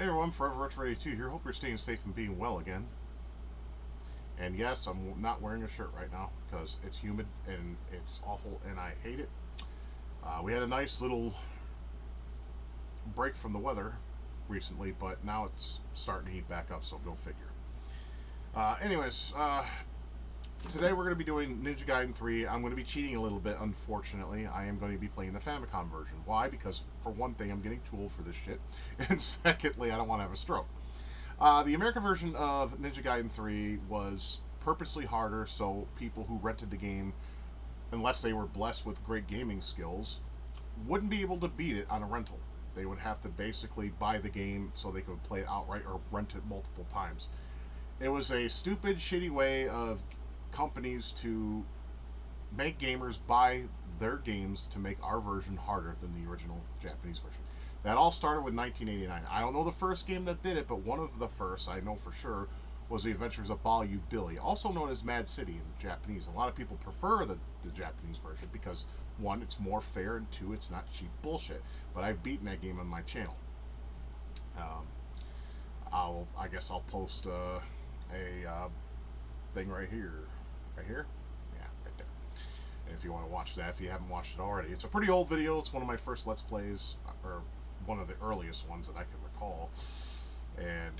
Hey everyone, Forever Retro 82 here. Hope you're staying safe and being well again. And yes, I'm not wearing a shirt right now because it's humid and it's awful and I hate it. We had a nice little break from the weather recently, but now it's starting to heat back up, so go figure. Anyways, today we're going to be doing Ninja Gaiden 3. I'm going to be cheating a little bit, unfortunately. I am going to be playing the Famicom version. Why? Because, for one thing, I'm getting too old for this shit. And secondly, I don't want to have a stroke. The American version of Ninja Gaiden 3 was purposely harder so people who rented the game, unless they were blessed with great gaming skills, wouldn't be able to beat it on a rental. They would have to basically buy the game so they could play it outright or rent it multiple times. It was a stupid, shitty way of companies to make gamers buy their games to make our version harder than the original Japanese version. That all started with 1989. I don't know the first game that did it, but one of the first, I know for sure, was The Adventures of Bayou Billy, also known as Mad City in Japanese. A lot of people prefer the Japanese version because, one, it's more fair, and two, it's not cheap bullshit. But I've beaten that game on my channel. I guess I'll post a thing right here. Right here? Yeah, right there. And if you want to watch that, if you haven't watched it already. It's a pretty old video. It's one of my first Let's Plays, or one of the earliest ones that I can recall. And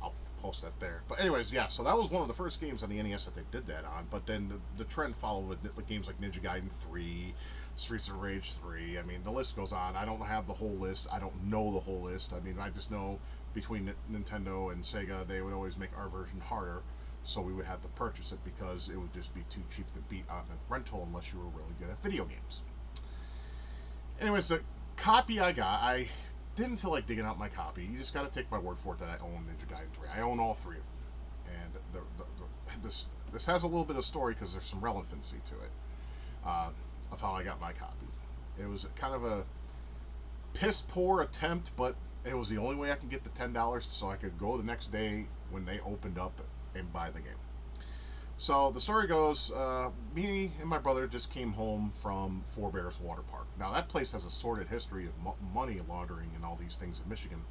I'll post that there. But anyways, yeah, so that was one of the first games on the NES that they did that on. But then the trend followed with games like Ninja Gaiden 3, Streets of Rage 3. I mean, the list goes on. I don't have the whole list. I don't know the whole list. I mean, I just know between Nintendo and Sega, they would always make our version harder. So we would have to purchase it because it would just be too cheap to beat on a rental unless you were really good at video games. Anyways, the copy I got, I didn't feel like digging out my copy. You just got to take my word for it that I own Ninja Gaiden 3. I own all three of them. And this has a little bit of story because there's some relevancy to it of how I got my copy. It was kind of a piss poor attempt, but it was the only way I could get the $10 so I could go the next day when they opened up and buy the game. So the story goes, me and my brother just came home from Four Bears Water Park. Now that place has a sordid history of money laundering and all these things in Michigan.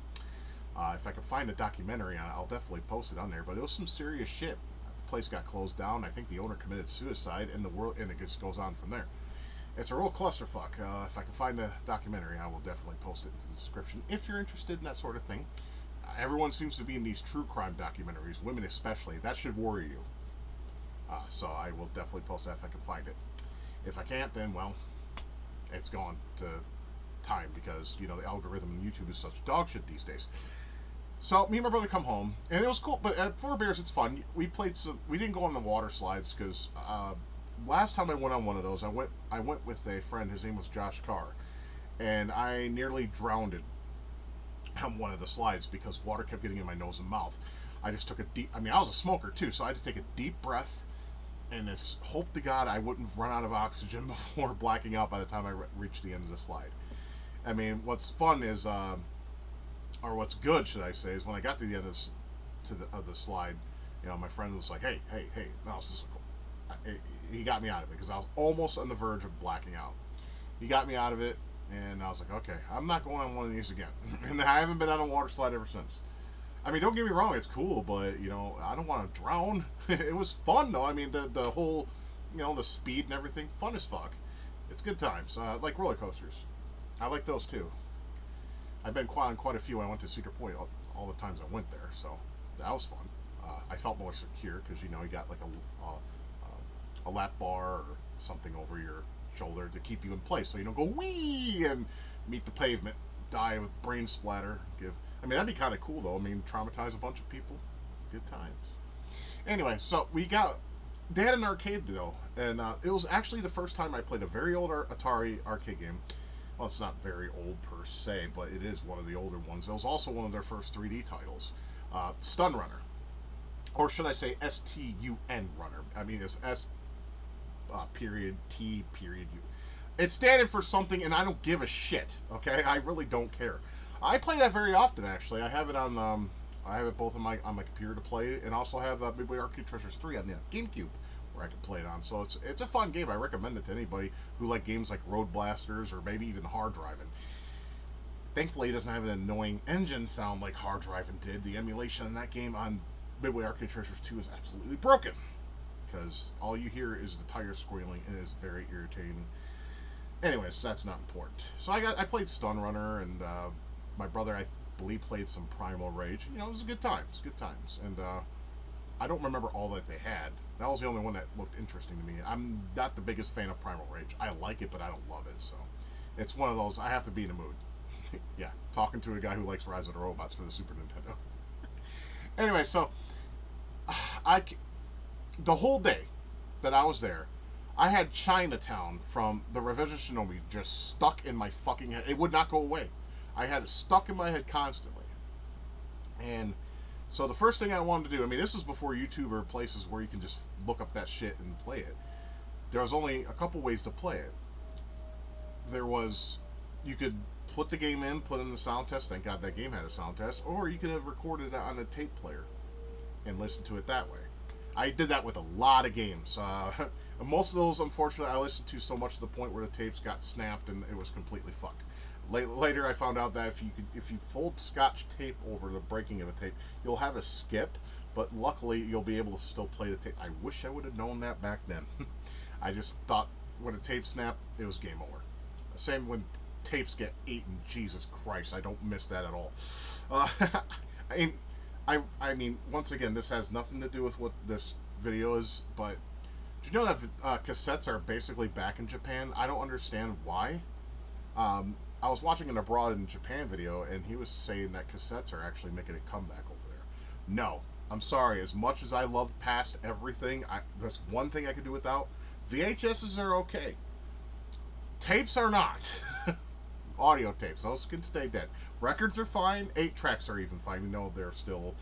If I can find a documentary on it, I'll definitely post it on there. But it was some serious shit. The place got closed down. I think the owner committed suicide, and it just goes on from there. It's a real clusterfuck. If I can find the documentary, I will definitely post it in the description if you're interested in that sort of thing. Everyone seems to be in these true crime documentaries, women especially. That should worry you. So I will definitely post that if I can find it. If I can't, then, well, it's gone to time because, you know, the algorithm on YouTube is such dog shit these days. So me and my brother come home, and it was cool. But at Four Bears, it's fun. We didn't go on the water slides because last time I went on one of those, I went with a friend. His name was Josh Carr, and I nearly drowned on one of the slides because water kept getting in my nose and mouth. I just took a deep. I mean, I was a smoker too, so I had to take a deep breath and just hope to God I wouldn't run out of oxygen before blacking out by the time I reached the end of the slide. I mean, what's fun is, or what's good, should I say, is when I got to the end of the slide, you know, my friend was like, "Hey, hey, hey!" And I was just, he got me out of it because I was almost on the verge of blacking out. He got me out of it, and I was like, "Okay, I'm not going on one of these again." And I haven't been on a water slide ever since. I mean, don't get me wrong, it's cool, but, you know, I don't want to drown. It was fun, though. I mean, the whole, you know, the speed and everything, fun as fuck. It's good times. Like roller coasters. I like those, too. I've been on quite a few. I went to Cedar Point all the times I went there, so that was fun. I felt more secure because, you know, you got like a lap bar or something over your shoulder to keep you in place so you don't go wee and meet the pavement, die with brain splatter. I mean, that'd be kind of cool, though. I mean, traumatize a bunch of people. Good times. Anyway, so they had an arcade, though, and it was actually the first time I played a very old Atari arcade game. Well, it's not very old per se, but it is one of the older ones. It was also one of their first 3D titles, Stun Runner. Or should I say S-T-U-N Runner. I mean, it's S period T period U. It's standing for something, and I don't give a shit, okay? I really don't care. I play that very often, actually. I have it on, I have it both on my computer to play, and also have Midway Arcade Treasures 3 on the GameCube, where I can play it on. So it's a fun game. I recommend it to anybody who like games like Road Blasters or maybe even hard driving. Thankfully, it doesn't have an annoying engine sound like hard driving did. The emulation in that game on Midway Arcade Treasures 2 is absolutely broken, because all you hear is the tires squealing, and it is very irritating. Anyways, that's not important. So I played Stun Runner, and my brother, I believe, played some Primal Rage. You know, it was good times, good times. And I don't remember all that they had. That was the only one that looked interesting to me. I'm not the biggest fan of Primal Rage. I like it, but I don't love it. So it's one of those, I have to be in the mood. Yeah, talking to a guy who likes Rise of the Robots for the Super Nintendo. Anyway, so the whole day that I was there, I had Chinatown from the Revenge of Shinobi just stuck in my fucking head. It would not go away. I had it stuck in my head constantly. And so the first thing I wanted to do, I mean, this was before YouTube or places where you can just look up that shit and play it. There was only a couple ways to play it. There was, you could put the game in, put in the sound test. Thank God that game had a sound test. Or you could have recorded it on a tape player and listened to it that way. I did that with a lot of games. Most of those, unfortunately, I listened to so much to the point where the tapes got snapped and it was completely fucked. Later, I found out that if you fold Scotch tape over the breaking of a tape, you'll have a skip. But luckily, you'll be able to still play the tape. I wish I would have known that back then. I just thought when a tape snapped, it was game over. Same when tapes get eaten. Jesus Christ, I don't miss that at all. I mean, once again, this has nothing to do with what this video is, but do you know that cassettes are basically back in Japan? I don't understand why. I was watching an Abroad in Japan video, and he was saying that cassettes are actually making a comeback over there. No, I'm sorry. As much as I love past everything, that's one thing I could do without. VHSs are okay. Tapes are not. Audio tapes, those can stay dead. Records are fine. 8-tracks are even fine. You know, they're still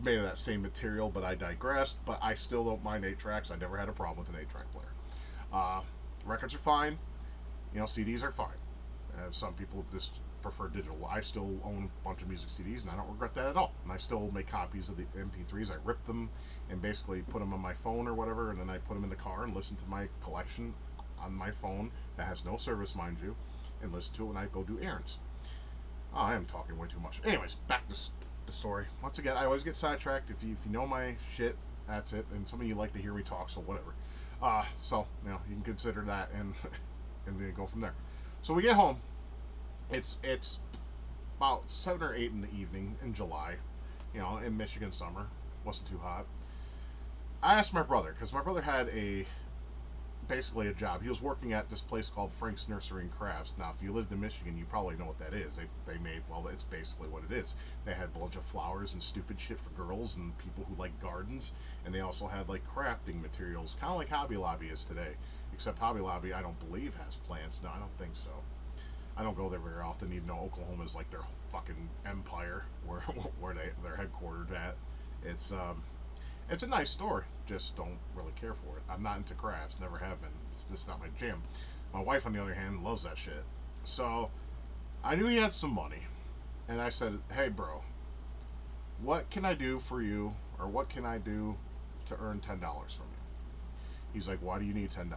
made of that same material, but I digressed. But I still don't mind 8-tracks. I never had a problem with an 8-track player. Records are fine. You know, CDs are fine. Some people just prefer digital. I still own a bunch of music CDs, and I don't regret that at all. And I still make copies of the MP3s. I rip them and basically put them on my phone or whatever, and then I put them in the car and listen to my collection on my phone that has no service, mind you, and listen to it when I go do errands. Oh, I am talking way too much. Anyways, back to the story. Once again, I always get sidetracked. If you know my shit, that's it. And some of you like to hear me talk, so whatever. So, you know, you can consider that and and then go from there. So we get home. It's about 7 or 8 in the evening in July. You know, in Michigan summer. Wasn't too hot. I asked my brother, because my brother had basically a job. He was working at this place called Frank's Nursery and Crafts. Now, if you lived in Michigan, you probably know what that is. They made, well, it's basically what it is. They had a bunch of flowers and stupid shit for girls and people who like gardens, and they also had like crafting materials, kind of like Hobby Lobby is today. Except Hobby Lobby, I don't believe, has plants. No, I don't think so. I don't go there very often, even though Oklahoma is like their fucking empire where they're headquartered at. It's a nice store, just don't really care for it. I'm not into crafts, never have been. It's not my jam. My wife, on the other hand, loves that shit. So, I knew he had some money. And I said, hey bro, what can I do for you, or what can I do to earn $10 from you? He's like, why do you need $10?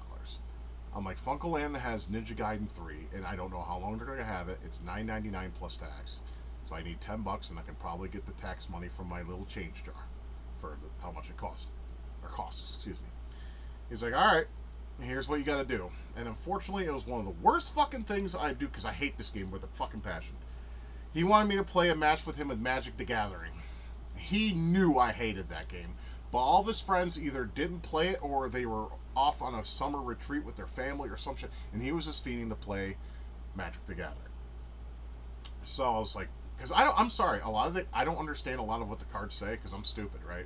I'm like, Funkoland has Ninja Gaiden 3, and I don't know how long they're going to have it. It's $9.99 plus tax. So I need $10, and I can probably get the tax money from my little change jar for how much it costs. Or costs, excuse me. He's like, alright, here's what you got to do. And unfortunately, it was one of the worst fucking things I do, because I hate this game with a fucking passion. He wanted me to play a match with him with Magic the Gathering. He knew I hated that game. But all of his friends either didn't play it or they were off on a summer retreat with their family or some shit, and he was just feeding to play Magic the Gathering. So I was like, because I'm sorry, I don't understand a lot of what the cards say because I'm stupid, right?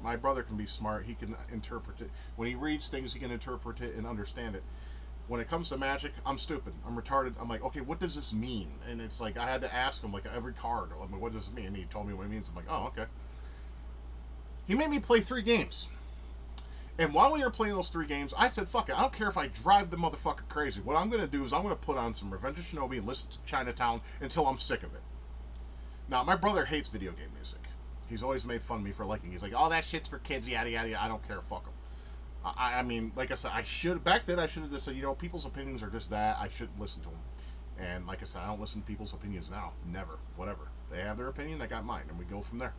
My brother can be smart. He can interpret it. When he reads things, he can interpret it and understand it. When it comes to Magic, I'm stupid. I'm retarded. I'm like, okay, what does this mean? And it's like, I had to ask him, like, every card. I'm like, what does it mean? And he told me what it means. I'm like, oh, okay. He made me play 3 games. And while we were playing those 3 games, I said, fuck it, I don't care if I drive the motherfucker crazy. What I'm going to do is I'm going to put on some Revenge of Shinobi and listen to Chinatown until I'm sick of it. Now, my brother hates video game music. He's always made fun of me for liking. He's like, oh, that shit's for kids, yada, yada, yada. I don't care, fuck him. I mean, like I said, back then I should have just said, you know, people's opinions are just that. I shouldn't listen to them. And like I said, I don't listen to people's opinions now. Never. Whatever. They have their opinion, I got mine, and we go from there.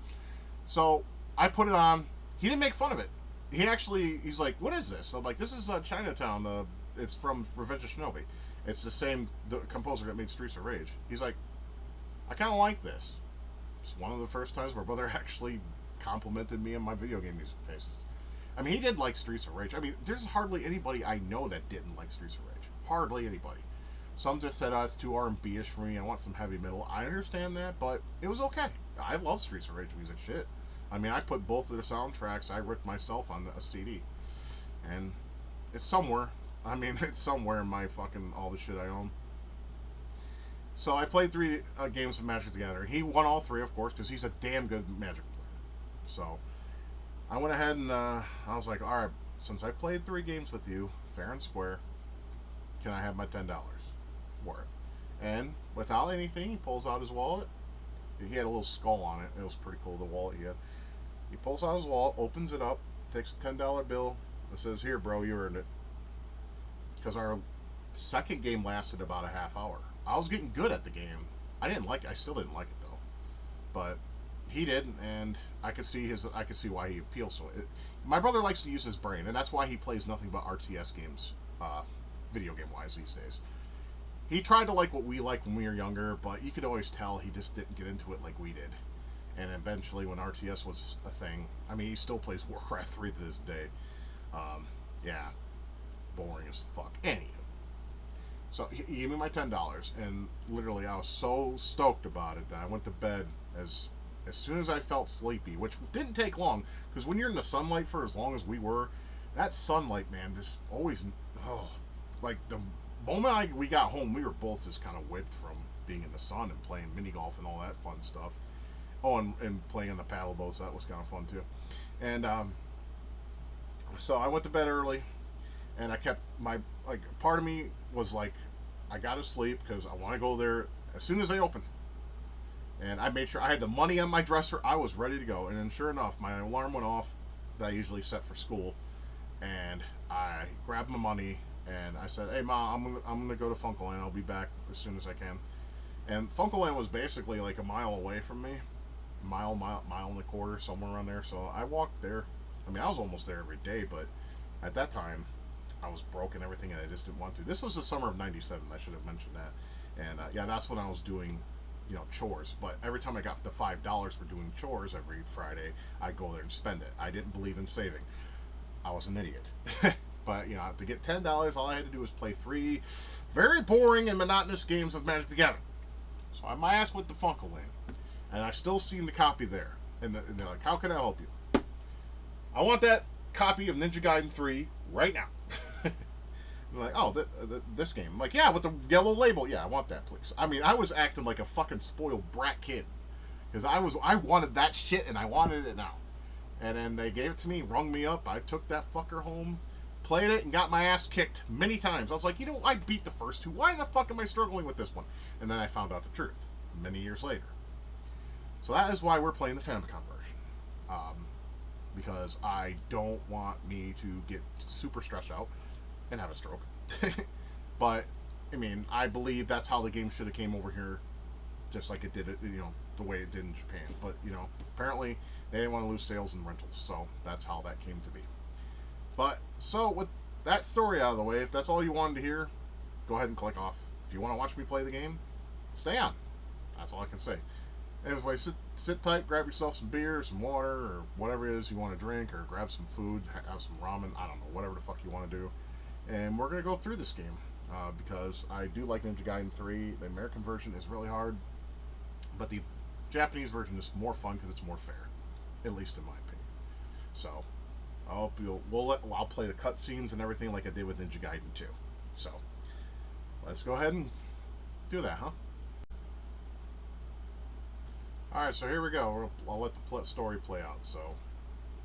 So I put it on. He didn't make fun of it. He's like, "What is this?" I'm like, "This is Chinatown. It's from Revenge of Shinobi. It's the same composer that made Streets of Rage." He's like, "I kind of like this." It's one of the first times my brother actually complimented me on my video game music tastes. I mean, he did like Streets of Rage. I mean, there's hardly anybody I know that didn't like Streets of Rage. Hardly anybody. Some just said, "Oh, it's too R&B-ish for me. I want some heavy metal." I understand that, but it was okay. I love Streets of Rage music. Shit. I mean, I put both of their soundtracks. I ripped myself on a CD, and it's somewhere. I mean, it's somewhere in my fucking all the shit I own. So I played three games of Magic together. He won all three, of course, because he's a damn good Magic player. So I went ahead and I was like, all right, since I played three games with you, fair and square, can I have my $10 for it? And without anything, he pulls out his wallet. He had a little skull on it. It was pretty cool, the wallet he had. He pulls out his wallet, opens it up, takes a $10 bill, and says, "Here, bro, you earned it." Because our second game lasted about a half hour. I was getting good at the game. I still didn't like it though. But he did, and I could see why he appeals to it. My brother likes to use his brain, and that's why he plays nothing but RTS games, video game wise these days. He tried to like what we liked when we were younger, but you could always tell he just didn't get into it like we did. And eventually, when RTS was a thing, I mean, he still plays Warcraft 3 to this day. Yeah, boring as fuck. Anywho, so he gave me my $10, and literally, I was so stoked about it that I went to bed as soon as I felt sleepy, which didn't take long, because when you're in the sunlight for as long as we were, that sunlight, man, just always, oh, like the moment we got home, we were both just kind of whipped from being in the sun and playing mini golf and all that fun stuff. Oh, and playing on the paddle boats, that was kind of fun too. And so I went to bed early, and I kept part of me was like, I gotta sleep because I want to go there as soon as they open. And I made sure I had the money on my dresser. I was ready to go. And then sure enough, my alarm went off that I usually set for school, and I grabbed my money and I said, "Hey, Ma, I'm gonna go to Funkoland. I'll be back as soon as I can." And Funkoland was basically like a mile away from me, mile and a quarter, somewhere around there. So I walked there. I mean, I was almost there every day, but at that time, I was broke and everything, and I just didn't want to. This was the summer of '97. I should have mentioned that. And yeah, that's when I was doing, chores. But every time I got the $5 for doing chores every Friday, I'd go there and spend it. I didn't believe in saving. I was an idiot. But to get $10, all I had to do was play three very boring and monotonous games of Magic together. So I my ass went to Funkoland, and I still seen the copy there. And they're like, "How can I help you?" "I want that copy of Ninja Gaiden 3 right now." They're like, "Oh, this game." I'm like, "Yeah, with the yellow label. Yeah, I want that, please." I mean, I was acting like a fucking spoiled brat kid because I wanted that shit and I wanted it now. And then they gave it to me, rung me up. I took that fucker home, played it, and got my ass kicked many times. I was like, I beat the first two. Why the fuck am I struggling with this one? And then I found out the truth many years later. So that is why we're playing the Famicom version. Because I don't want me to get super stressed out and have a stroke. But, I mean, I believe that's how the game should have came over here, just like it did, the way it did in Japan. But, apparently they didn't want to lose sales and rentals, so that's how that came to be. But, so, with that story out of the way, if that's all you wanted to hear, go ahead and click off. If you want to watch me play the game, stay on. That's all I can say. Anyway, sit tight, grab yourself some beer, some water, or whatever it is you want to drink, or grab some food, have some ramen, I don't know, whatever the fuck you want to do. And we're going to go through this game, because I do like Ninja Gaiden 3. The American version is really hard, but the Japanese version is more fun because it's more fair, at least in my opinion. So, I'll play the cutscenes and everything like I did with Ninja Gaiden 2. So, let's go ahead and do that, huh? Alright, so here we go. I'll let the story play out, so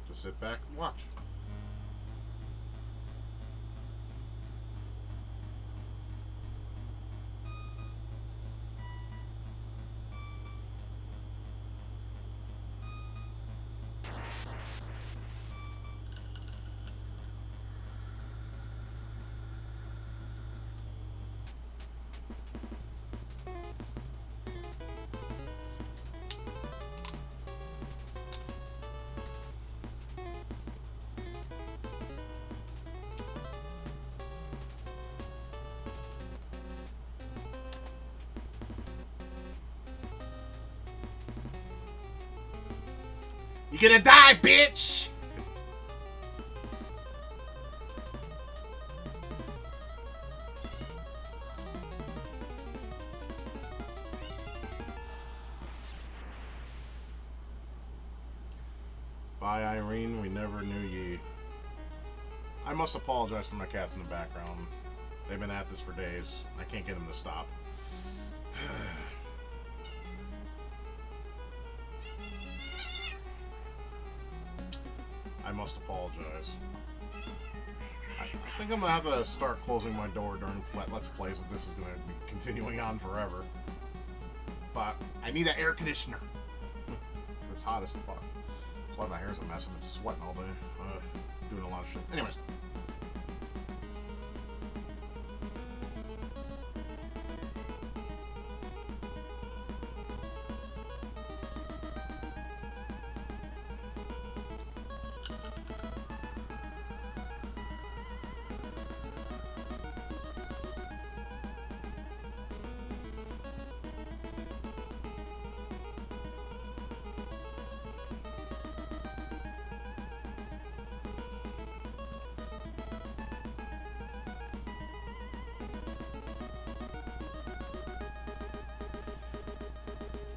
just sit back and watch. You gonna die, bitch! Bye, Irene. We never knew ye. I must apologize for my cats in the background. They've been at this for days. I can't get them to stop. I must apologize. I think I'm gonna have to start closing my door during Let's Plays if this is gonna be continuing on forever. But I need an air conditioner. It's hot as fuck. That's why my hair's a mess. I've been sweating all day, doing a lot of shit. Anyways.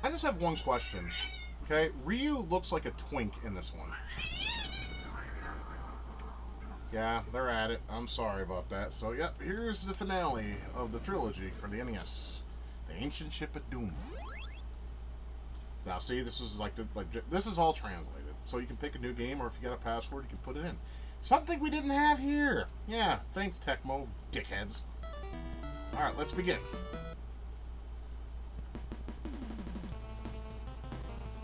I just have one question. Okay, Ryu looks like a twink in this one. Yeah, they're at it. I'm sorry about that. So, yep, here's the finale of the trilogy for the NES. The Ancient Ship of Doom. Now, see, this is this is all translated. So you can pick a new game, or if you got a password, you can put it in. Something we didn't have here. Yeah, thanks, Tecmo, dickheads. Alright, let's begin.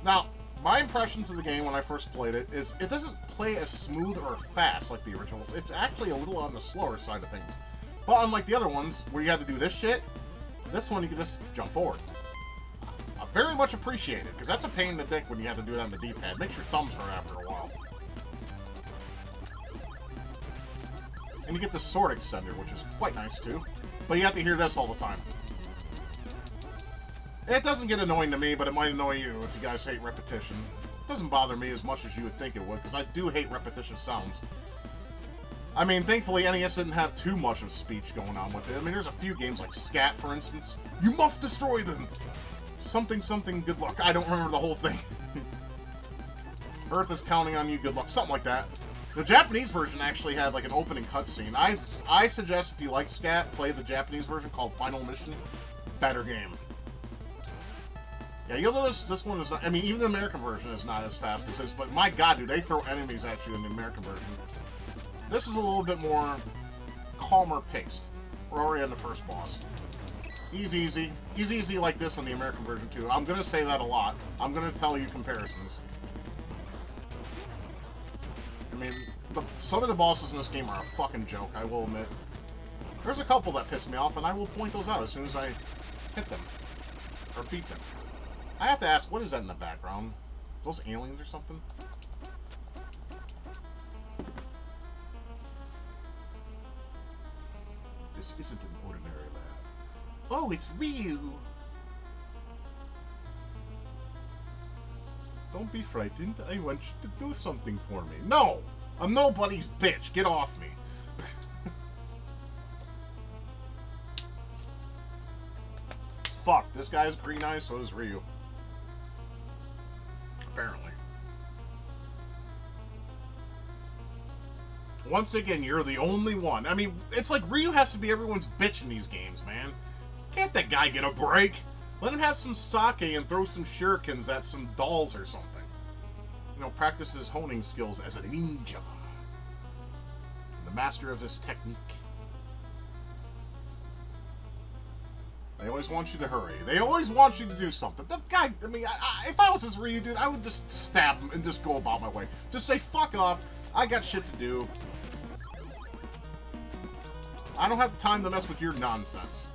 Now, my impressions of the game when I first played it is it doesn't play as smooth or fast like the originals. It's actually a little on the slower side of things. But unlike the other ones, where you had to do this shit, this one you can just jump forward. I very much appreciate it, because that's a pain in the dick when you have to do it on the D-pad. Makes your thumbs hurt after a while. And you get the sword extender, which is quite nice too. But you have to hear this all the time. It doesn't get annoying to me, but it might annoy you if you guys hate repetition. It doesn't bother me as much as you would think it would, because I do hate repetition sounds. I mean, thankfully, NES didn't have too much of speech going on with it. I mean, there's a few games like Scat, for instance. You must destroy them! Something, something, good luck. I don't remember the whole thing. Earth is counting on you, good luck. Something like that. The Japanese version actually had like an opening cutscene. I suggest if you like Scat, play the Japanese version called Final Mission. Better game. Yeah, you'll notice this one is not, I mean, even the American version is not as fast as this, but my god, dude, they throw enemies at you in the American version. This is a little bit more calmer paced. We're already on the first boss. He's easy. He's easy like this on the American version, too. I'm going to say that a lot. I'm going to tell you comparisons. I mean, some of the bosses in this game are a fucking joke, I will admit. There's a couple that piss me off, and I will point those out as soon as I hit them. Or beat them. I have to ask, what is that in the background? Those aliens or something? This isn't an ordinary lab. Oh, it's Ryu! Don't be frightened. I want you to do something for me. No! I'm nobody's bitch. Get off me. It's fucked. This guy has green eyes, so does Ryu. Apparently. Once again, you're the only one. I mean, it's like Ryu has to be everyone's bitch in these games, man. Can't that guy get a break? Let him have some sake and throw some shurikens at some dolls or something. You know, practice his honing skills as a ninja. The master of this technique. They always want you to hurry. They always want you to do something. That guy, I mean, if I was his Ryu, dude, I would just stab him and just go about my way. Just say, fuck off. I got shit to do. I don't have the time to mess with your nonsense.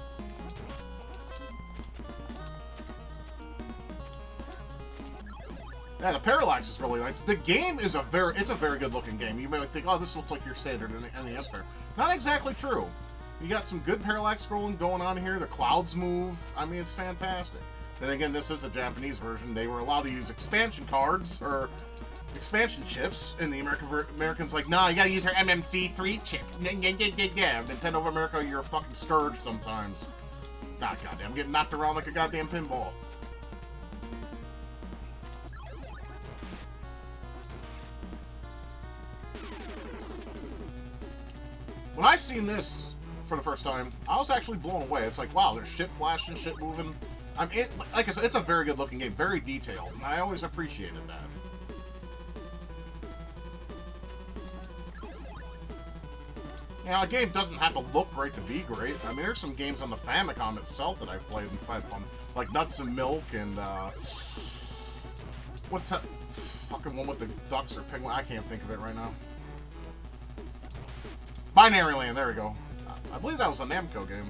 Yeah, the parallax is really nice. The game is it's a very good looking game. You may think, oh, this looks like your standard NES fare. Not exactly true. You got some good parallax scrolling going on here. The clouds move. I mean, it's fantastic. Then again, this is a Japanese version. They were allowed to use expansion cards, or expansion chips, and the Americans like, nah, you gotta use our MMC3 chip. Yeah, Nintendo of America, you're a fucking scourge sometimes. Nah, goddamn, I'm getting knocked around like a goddamn pinball. When I seen this for the first time, I was actually blown away. It's like, wow, there's shit flashing, shit moving. Like I said, it's a very good looking game, very detailed, and I always appreciated that. You know, a game doesn't have to look great to be great. I mean, there's some games on the Famicom itself that I've played and had fun, like Nuts and Milk and what's that fucking one with the ducks or penguin? I can't think of it right now. Binary Land, there we go. I believe that was a Namco game.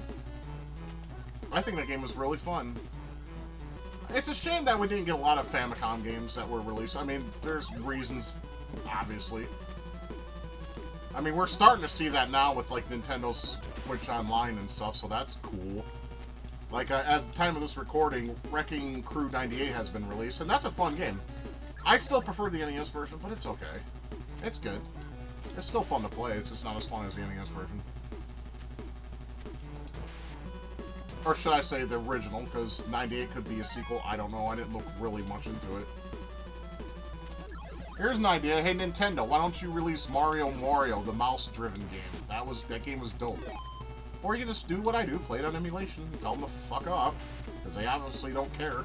I think that game was really fun. It's a shame that we didn't get a lot of Famicom games that were released. I mean, there's reasons, obviously. I mean, we're starting to see that now with, like, Nintendo's Switch Online and stuff, so that's cool. Like, at the time of this recording, Wrecking Crew 98 has been released, and that's a fun game. I still prefer the NES version, but it's okay. It's good. It's still fun to play, it's just not as fun as the NES version. Or should I say the original, because 98 could be a sequel, I don't know, I didn't look really much into it. Here's an idea, hey Nintendo, why don't you release Mario, the mouse-driven game? That game was dope. Or you can just do what I do, play it on emulation, and tell them to fuck off, because they obviously don't care.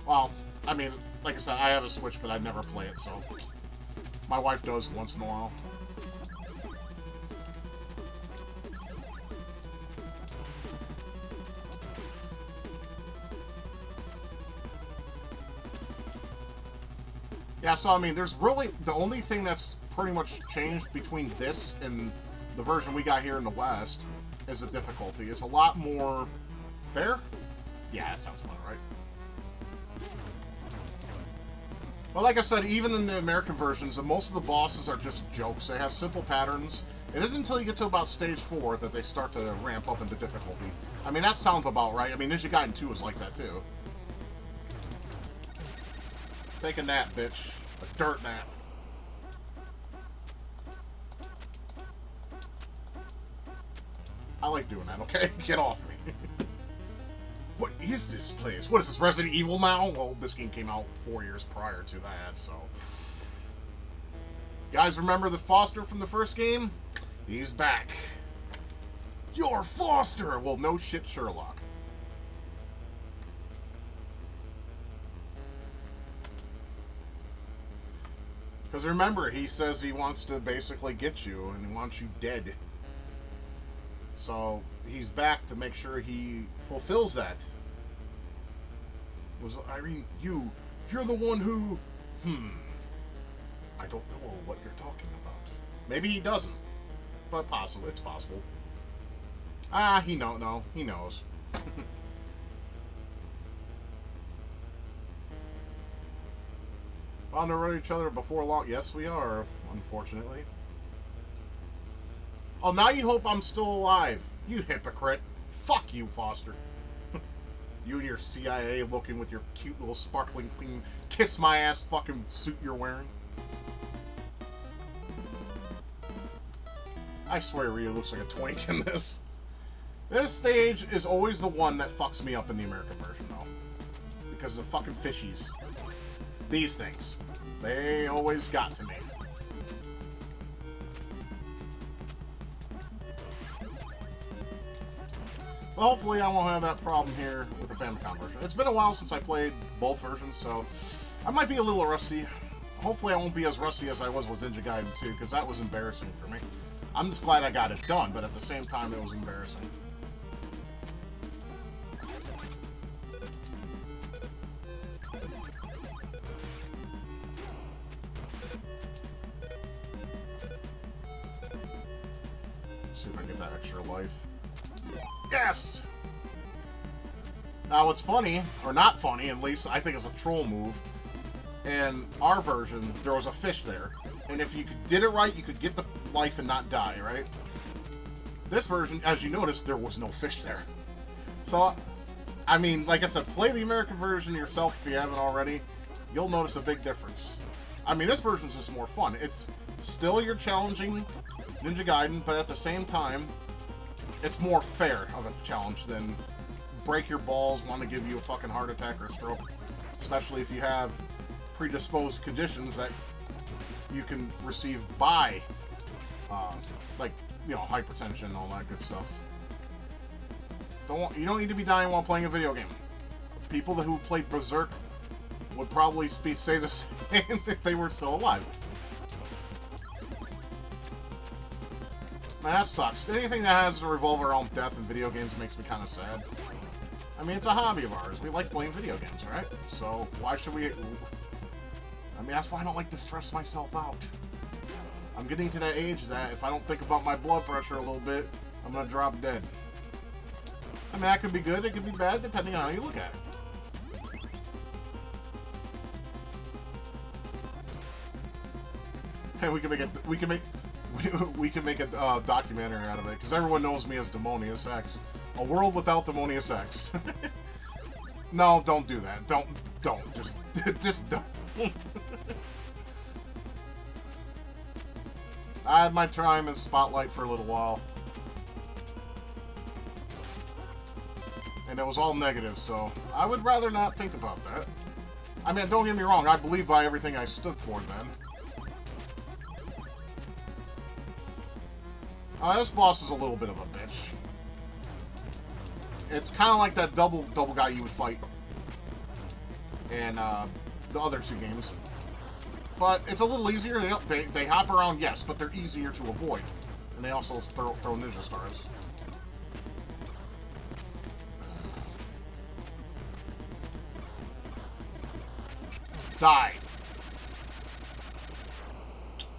Well, I mean, like I said, I have a Switch, but I never play it, so... My wife does once in a while. Yeah, so I mean, there's really, the only thing that's pretty much changed between this and the version we got here in the West is the difficulty. It's a lot more fair? Yeah, that sounds about right. Well, like I said, even in the American versions, most of the bosses are just jokes. They have simple patterns. It isn't until you get to about stage 4 that they start to ramp up into difficulty. I mean, that sounds about right. I mean, Ninja Gaiden 2 is like that, too. Take a nap, bitch. A dirt nap. I like doing that, okay? Get off me. What is this place? What is this, Resident Evil now? Well, this game came out 4 years prior to that, so... You guys remember the Foster from the first game? He's back. You're Foster! Well, no shit, Sherlock. Because remember, he says he wants to basically get you, and he wants you dead. So, he's back to make sure he fulfills that. Was Irene, you're the one who... I don't know what you're talking about. Maybe he doesn't. But possible, it's possible. Ah, he knows. On the road each other before long. Yes, we are, unfortunately. Oh, now you hope I'm still alive. You hypocrite. Fuck you, Foster. You and your CIA looking with your cute little sparkling clean kiss my ass fucking suit you're wearing. I swear Ryu looks like a twink in this. This stage is always the one that fucks me up in the American version, though. Because of the fucking fishies. These things. They always got to me. Well, hopefully I won't have that problem here with the Famicom version. It's been a while since I played both versions, so I might be a little rusty. Hopefully I won't be as rusty as I was with Ninja Gaiden 2, because that was embarrassing for me. I'm just glad I got it done, but at the same time it was embarrassing. See if I get that extra life. Yes! Now, what's funny, or not funny, at least I think it's a troll move, in our version, there was a fish there. And if you did it right, you could get the life and not die, right? This version, as you noticed, there was no fish there. So, I mean, like I said, play the American version yourself if you haven't already. You'll notice a big difference. I mean, this version's just more fun. It's still you're challenging Ninja Gaiden, but at the same time, it's more fair of a challenge than break your balls, want to give you a fucking heart attack or a stroke. Especially if you have predisposed conditions that you can receive by, like, you know, hypertension and all that good stuff. You don't need to be dying while playing a video game. People who played Berserk would probably say the same if they were still alive. Man, that sucks. Anything that has to revolve around death in video games makes me kind of sad. I mean, it's a hobby of ours. We like playing video games, right? So why should we... I mean, that's why I don't like to stress myself out. I'm getting to that age that if I don't think about my blood pressure a little bit, I'm gonna drop dead. I mean, that could be good, it could be bad, depending on how you look at it. Hey, we can make a documentary out of it, because everyone knows me as Demonius X. A world without Demonius X. No, don't do that. Don't. Just don't. I had my time in Spotlight for a little while. And it was all negative, so I would rather not think about that. I mean, don't get me wrong, I believe by everything I stood for then. This boss is a little bit of a bitch. It's kind of like that double guy you would fight in the other two games. But it's a little easier. They hop around, yes, but they're easier to avoid. And they also throw ninja stars. Die.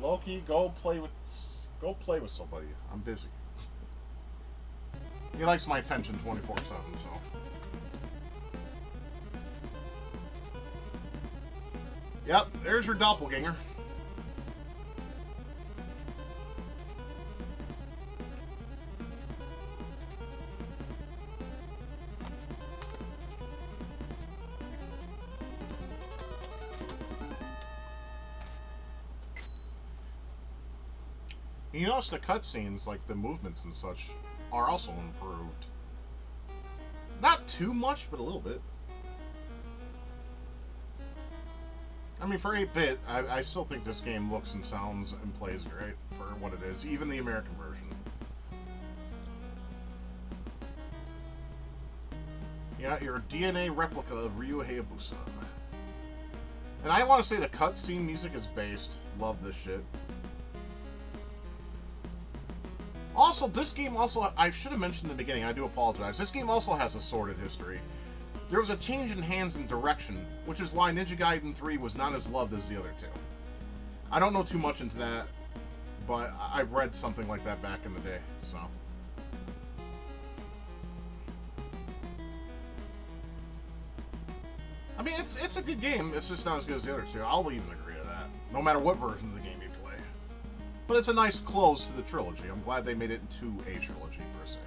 Loki, go play with somebody. I'm busy. He likes my attention 24/7, so. Yep, there's your doppelganger. You notice the cutscenes, like the movements and such, are also improved. Not too much, but a little bit. I mean, for 8-bit, I still think this game looks and sounds and plays great for what it is, even the American version. Yeah, you're a DNA replica of Ryu Hayabusa. And I want to say the cutscene music is based. Love this shit. Also, this game also, I should have mentioned in the beginning, I do apologize. This game also has a sordid history. There was a change in hands and direction, which is why Ninja Gaiden 3 was not as loved as the other two. I don't know too much into that, but I've read something like that back in the day, so. I mean, it's a good game, it's just not as good as the other two. I'll even agree to that, no matter what version of the game you play. But it's a nice close to the trilogy. I'm glad they made it into a trilogy, per se.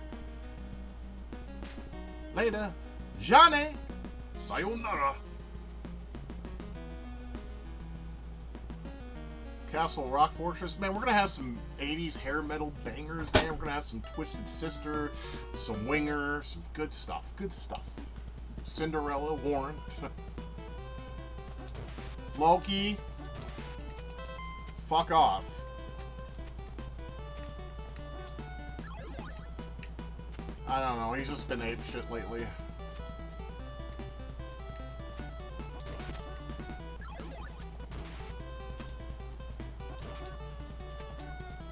Later. Johnny! Sayonara! Castle Rock Fortress. Man, we're gonna have some 80s hair metal bangers, man. We're gonna have some Twisted Sister, some Winger, some good stuff. Good stuff. Cinderella, Warrant. Loki. Fuck off. I don't know, he's just been ape shit lately.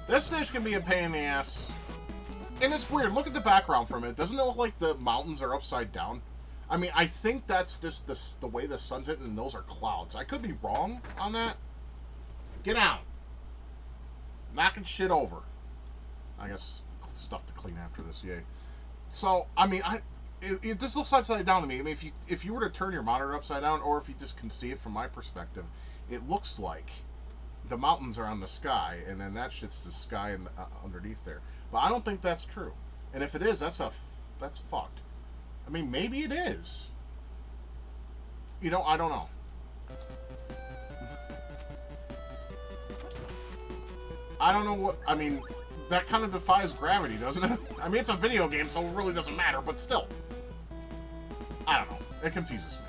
This stage can be a pain in the ass. And it's weird, look at the background from it. Doesn't it look like the mountains are upside down? I mean, I think that's just the way the sun's hitting and those are clouds. I could be wrong on that. Get out. Knocking shit over. I guess stuff to clean after this, yay. So, I mean, it just looks upside down to me. I mean, if you were to turn your monitor upside down, or if you just can see it from my perspective, it looks like the mountains are on the sky, and then that shit's the sky and, underneath there. But I don't think that's true. And if it is, that's fucked. mean, maybe it is. You know, I don't know. I don't know what... I mean, that kind of defies gravity, doesn't it? I mean, it's a video game, so it really doesn't matter, but still. I don't know. It confuses me.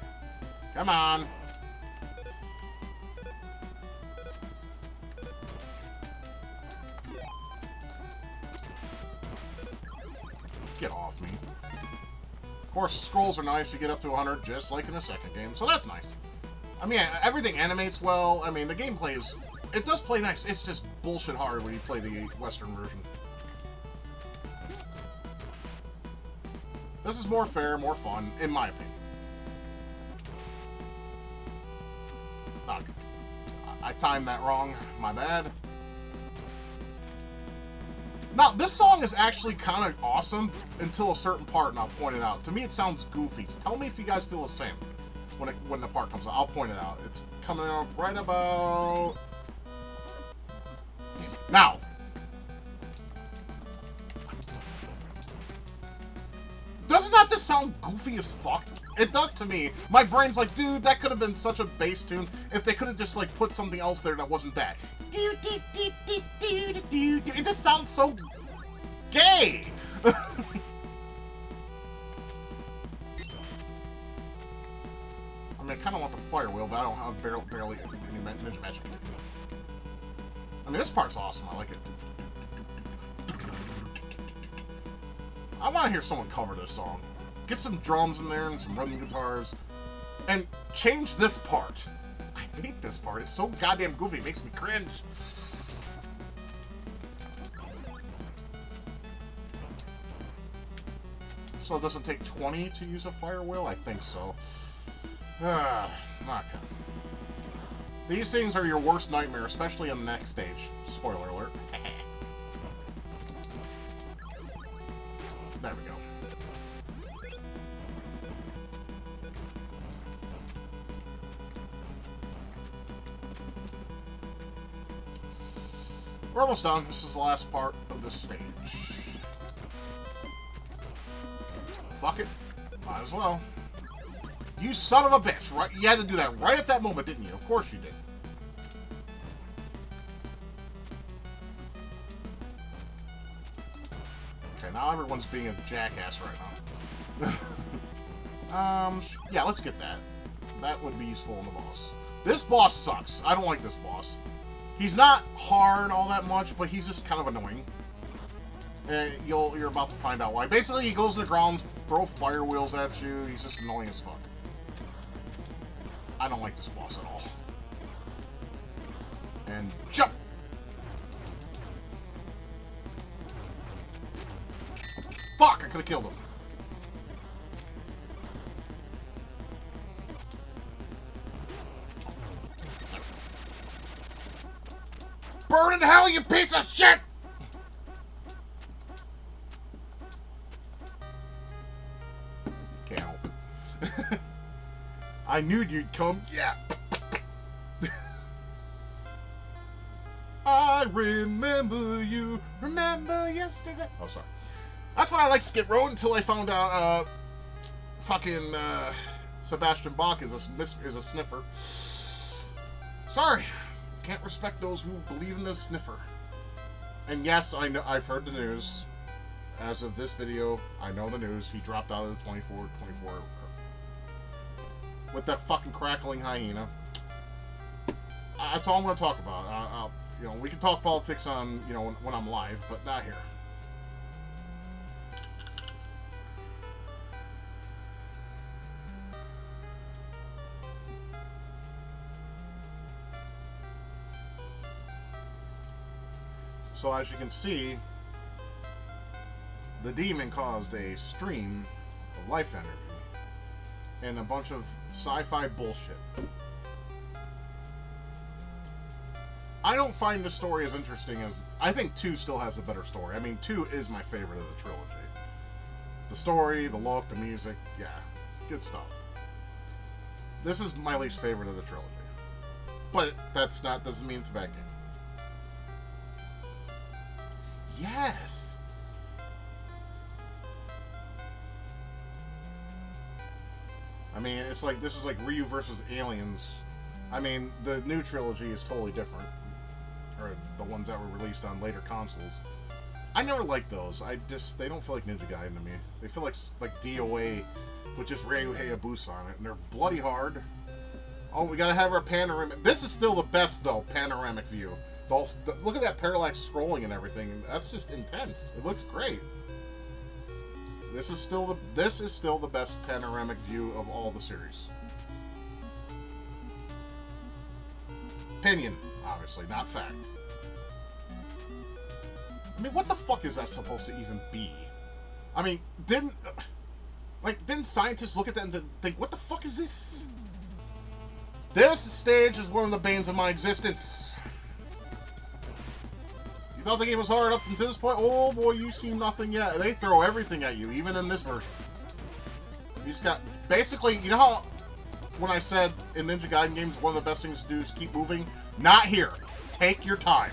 Come on. Get off me. Of course, scrolls are nice. You get up to 100, just like in the second game, so that's nice. I mean, everything animates well. I mean, the gameplay is... It does play nice. It's just bullshit hard when you play the Western version. This is more fair, more fun, in my opinion. Oh, I timed that wrong. My bad. Now, this song is actually kind of awesome until a certain part, and I'll point it out. To me, it sounds goofy. So tell me if you guys feel the same when the part comes out. I'll point it out. It's coming out right about... Now. Doesn't that just sound goofy as fuck? It does to me. My brain's like, dude, that could have been such a bass tune if they could have just, like, put something else there that wasn't that. It just sounds so gay. I mean, I kind of want the fire wheel, but I don't have barely any Ninja magic. I mean, this part's awesome. I like it. I want to hear someone cover this song. Get some drums in there and some rhythm guitars. And change this part. I hate this part. It's so goddamn goofy. It makes me cringe. So it doesn't take 20 to use a fire wheel? I think so. Not good. These things are your worst nightmare, especially on the next stage. Spoiler alert. There we go. We're almost done. This is the last part of this stage. Fuck it. Might as well. You son of a bitch! Right? You had to do that right at that moment, didn't you? Of course you did. Okay, now everyone's being a jackass right now. Yeah, let's get that. That would be useful in the boss. This boss sucks. I don't like this boss. He's not hard all that much, but he's just kind of annoying. And you're about to find out why. Basically, he goes to the ground, throw fire wheels at you. He's just annoying as fuck. I don't like this boss at all. And jump! Fuck! I could have killed him. Burn in hell, you piece of shit! Can't help it. I knew you'd come. Yeah. I remember you. Remember yesterday. Oh, sorry. That's when I like Skid Row until I found out fucking Sebastian Bach is a sniffer. Sorry. Can't respect those who believe in the sniffer. And yes, I know, I've heard the news. As of this video, I know the news. He dropped out of the 24 with that fucking crackling hyena. That's all I'm going to talk about. You know, we can talk politics on, you know, when I'm live, but not here. So as you can see, the demon caused a stream of life energy and a bunch of sci-fi bullshit. I don't find the story as interesting as... I think 2 still has a better story. I mean, 2 is my favorite of the trilogy. The story, the look, the music, yeah, good stuff. This is my least favorite of the trilogy. But doesn't mean it's a bad game. Yes! I mean, it's like, this is like Ryu versus Aliens. I mean, the new trilogy is totally different. Or the ones that were released on later consoles. I never liked those. They don't feel like Ninja Gaiden to me. They feel like DOA with just Ryu Hayabusa on it. And they're bloody hard. Oh, we gotta have our panoramic. This is still the best, though, panoramic view. Look at that parallax scrolling and everything. That's just intense. It looks great. This is still the best panoramic view of all the series. Opinion, obviously, not fact. I mean, what the fuck is that supposed to even be? I mean, didn't scientists look at that and think, what the fuck is this? This stage is one of the banes of my existence. You thought the game was hard up until this point? Oh boy, you see nothing yet. They throw everything at you, even in this version. You just got, basically, you know how when I said in Ninja Gaiden games one of the best things to do is keep moving? Not here. Take your time.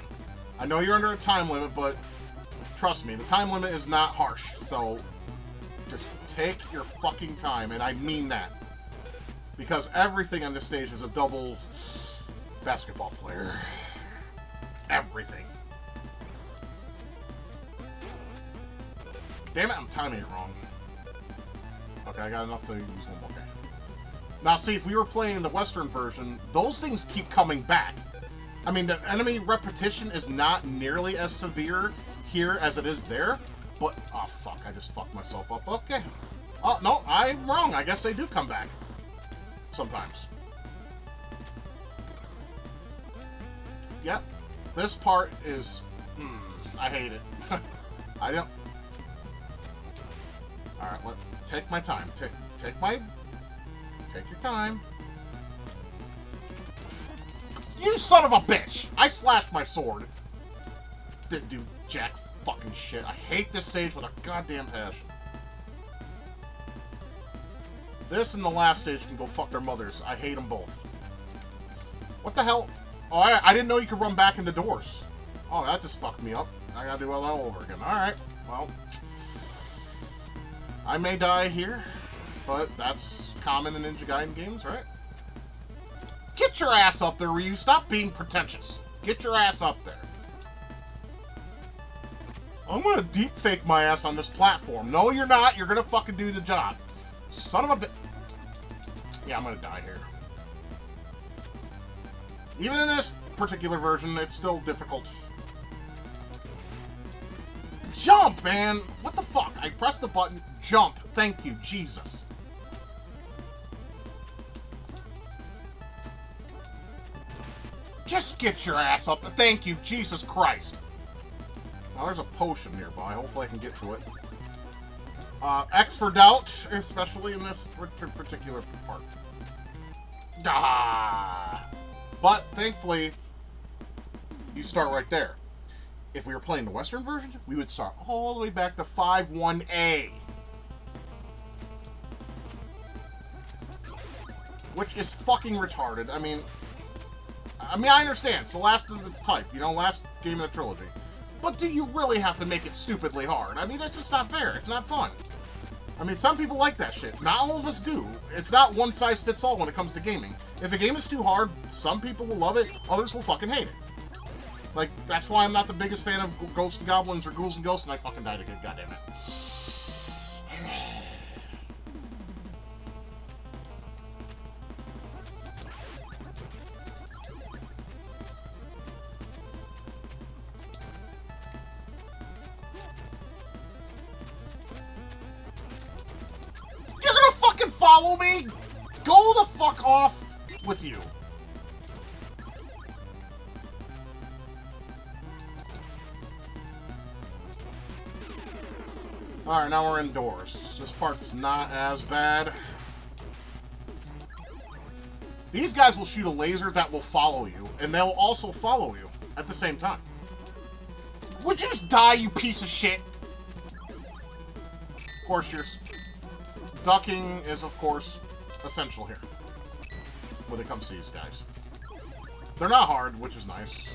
I know you're under a time limit, but trust me, the time limit is not harsh, so just take your fucking time, and I mean that. Because everything on this stage is a double basketball player. Everything. Damn it, I'm timing it wrong. Okay, I got enough to use one. Okay. Now, see, if we were playing the Western version, those things keep coming back. I mean, the enemy repetition is not nearly as severe here as it is there, but... Oh, fuck, I just fucked myself up. Okay. Oh, no, I'm wrong. I guess they do come back. Sometimes. Yep. This part is... I hate it. I don't... Alright, take my time. Take your time. You son of a bitch! I slashed my sword. Didn't do jack fucking shit. I hate this stage with a goddamn passion. This and the last stage can go fuck their mothers. I hate them both. What the hell? Oh, I didn't know you could run back into doors. Oh, that just fucked me up. I gotta do it all over again. Alright, well... I may die here, but that's common in Ninja Gaiden games, right? Get your ass up there, Ryu. Stop being pretentious. Get your ass up there. I'm gonna deep fake my ass on this platform. No, you're not. You're gonna fucking do the job. Son of a bitch. Yeah, I'm gonna die here. Even in this particular version, it's still difficult. Jump, man! What the fuck? I pressed the button. Jump. Thank you, Jesus. Just get your ass up. Thank you, Jesus Christ. Now, there's a potion nearby. Hopefully I can get to it. X for doubt, especially in this particular part. Ah! But, thankfully, you start right there. If we were playing the Western version, we would start all the way back to 5-1A. Which is fucking retarded. I mean, I understand. It's the last of its type, you know, last game of the trilogy. But do you really have to make it stupidly hard? I mean, that's just not fair. It's not fun. I mean, some people like that shit. Not all of us do. It's not one size fits all when it comes to gaming. If a game is too hard, some people will love it, others will fucking hate it. Like, that's why I'm not the biggest fan of Ghosts and Goblins or Ghouls and Ghosts, and I fucking died again, goddammit. You're gonna fucking follow me? Go the fuck off with you. Alright, now we're indoors. This part's not as bad. These guys will shoot a laser that will follow you, and they'll also follow you at the same time. Would you just die, you piece of shit? Of course, your ducking is, of course, essential here when it comes to these guys. They're not hard, which is nice.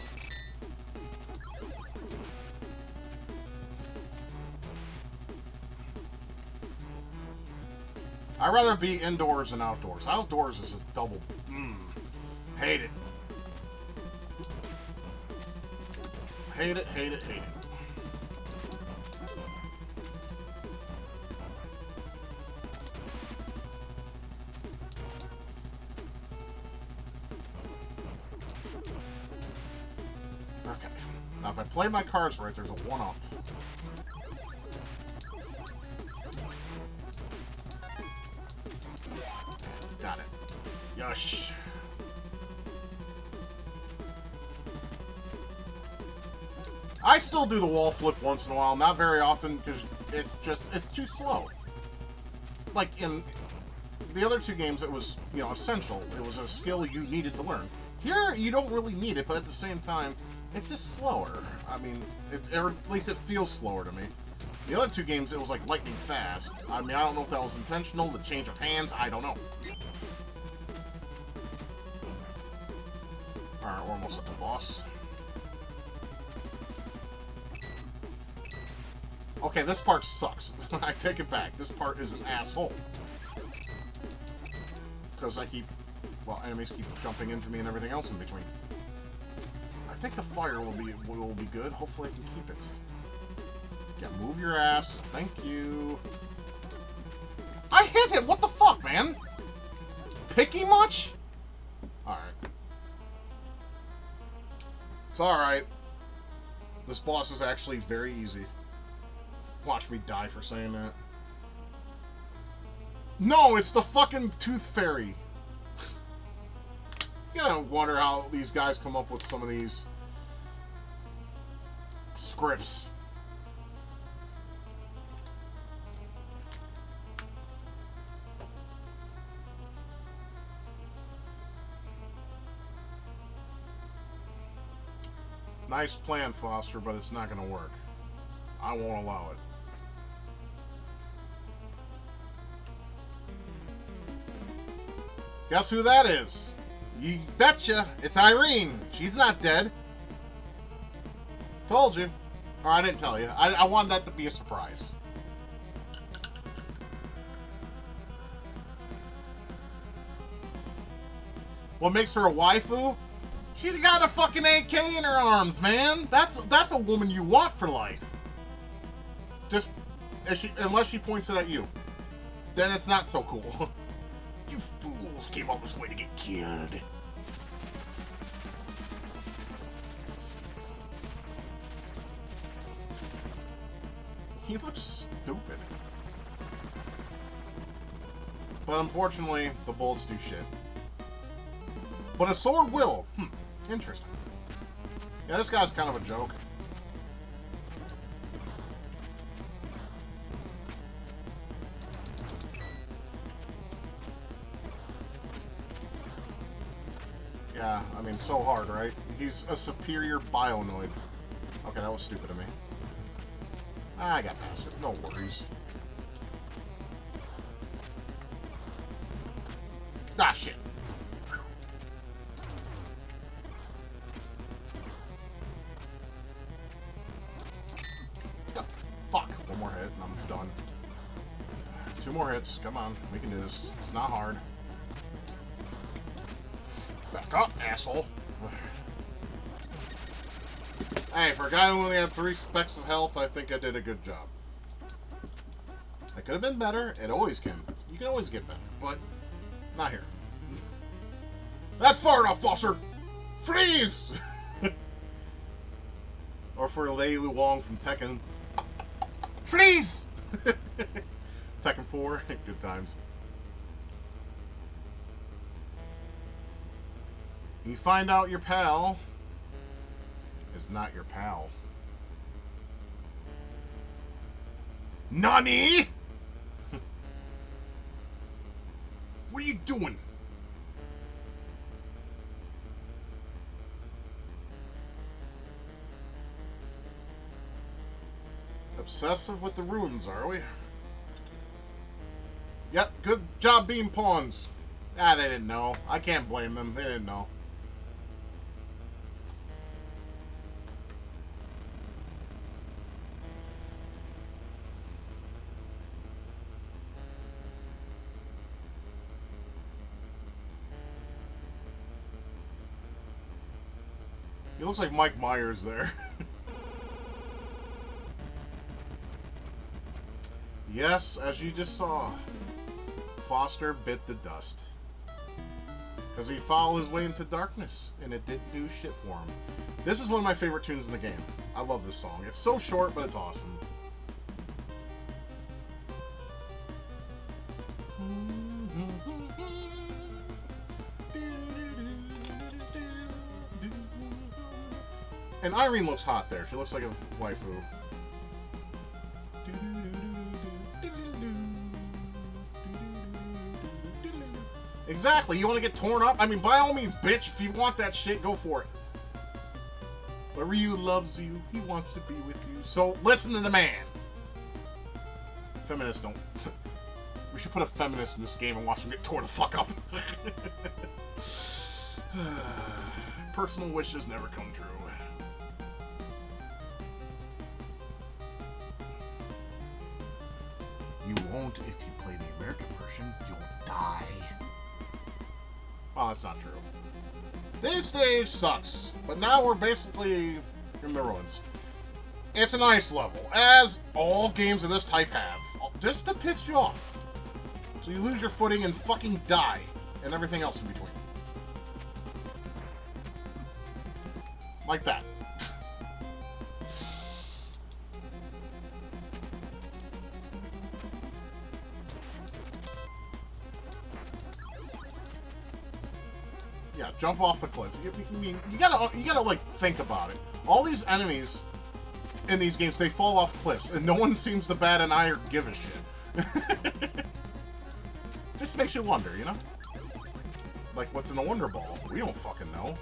I'd rather be indoors than outdoors. Outdoors is a double... Hate it. Hate it, hate it, hate it. Okay. Now, if I play my cards right, there's a 1-up. Got it. Yosh. I still do the wall flip once in a while, not very often, because it's too slow. Like, in the other two games, it was, you know, essential. It was a skill you needed to learn. Here, you don't really need it, but at the same time, it's just slower. I mean, or at least it feels slower to me. The other two games, it was like lightning fast. I mean, I don't know if that was intentional, the change of hands, I don't know. Alright, we're almost at the boss. Okay, this part sucks. I take it back. This part is an asshole. Because I keep... Well, enemies keep jumping into me and everything else in between. I think the fire will be good. Hopefully I can keep it. Yeah, move your ass. Thank you. I hit him! What the fuck, man? Picky much? Alright. It's alright. This boss is actually very easy. Watch me die for saying that. No, it's the fucking Tooth Fairy. You gotta wonder how these guys come up with some of these scripts. Nice plan, Foster, but it's not gonna work. I won't allow it. Guess who that is? You betcha, it's Irene. She's not dead. Told you. Or I didn't tell you. I wanted that to be a surprise. What makes her a waifu? She's got a fucking AK in her arms, man. That's a woman you want for life. Just unless she points it at you, then it's not so cool. You fools came all this way to get killed. He looks stupid. But unfortunately, the bullets do shit. But a sword will. Interesting. Yeah, this guy's kind of a joke. Yeah, I mean, so hard, right? He's a superior bionoid. Okay, that was stupid of me. I got past it. No worries. Ah, shit. Oh, fuck. One more hit and I'm done. 2 more hits. Come on. We can do this. It's not hard. Back up, asshole. Hey, for a guy who only had 3 specks of health, I think I did a good job. I could have been better. It always can. You can always get better, but not here. That's far enough, Foster! Freeze! Or for Lei Lu Wong from Tekken. Freeze! Tekken 4. Good times. You find out your pal is not your pal. Nani? What are you doing? Obsessive with the runes, are we? Yep, good job being pawns. Ah, they didn't know. I can't blame them. They didn't know. He looks like Mike Myers there. Yes, as you just saw, Foster bit the dust. Because he followed his way into darkness, and it didn't do shit for him. This is one of my favorite tunes in the game. I love this song. It's so short, but it's awesome. And Irene looks hot there. She looks like a waifu. Exactly, you want to get torn up? I mean, by all means, bitch, if you want that shit, go for it. But Ryu loves you. He wants to be with you. So, listen to the man. Feminists don't. We should put a feminist in this game and watch him get torn the fuck up. Personal wishes never come true. You won't if you play the American version. You'll die. Well, that's not true. This stage sucks, but now we're basically in the ruins. It's a nice level, as all games of this type have, just to piss you off. So you lose your footing and fucking die, and everything else in between. Like that. Yeah, jump off the cliff. I mean, you gotta like think about it. All these enemies in these games, they fall off cliffs, and no one seems to bat an eye or give a shit. Just makes you wonder, you know? Like, what's in the Wonder Ball? We don't fucking know.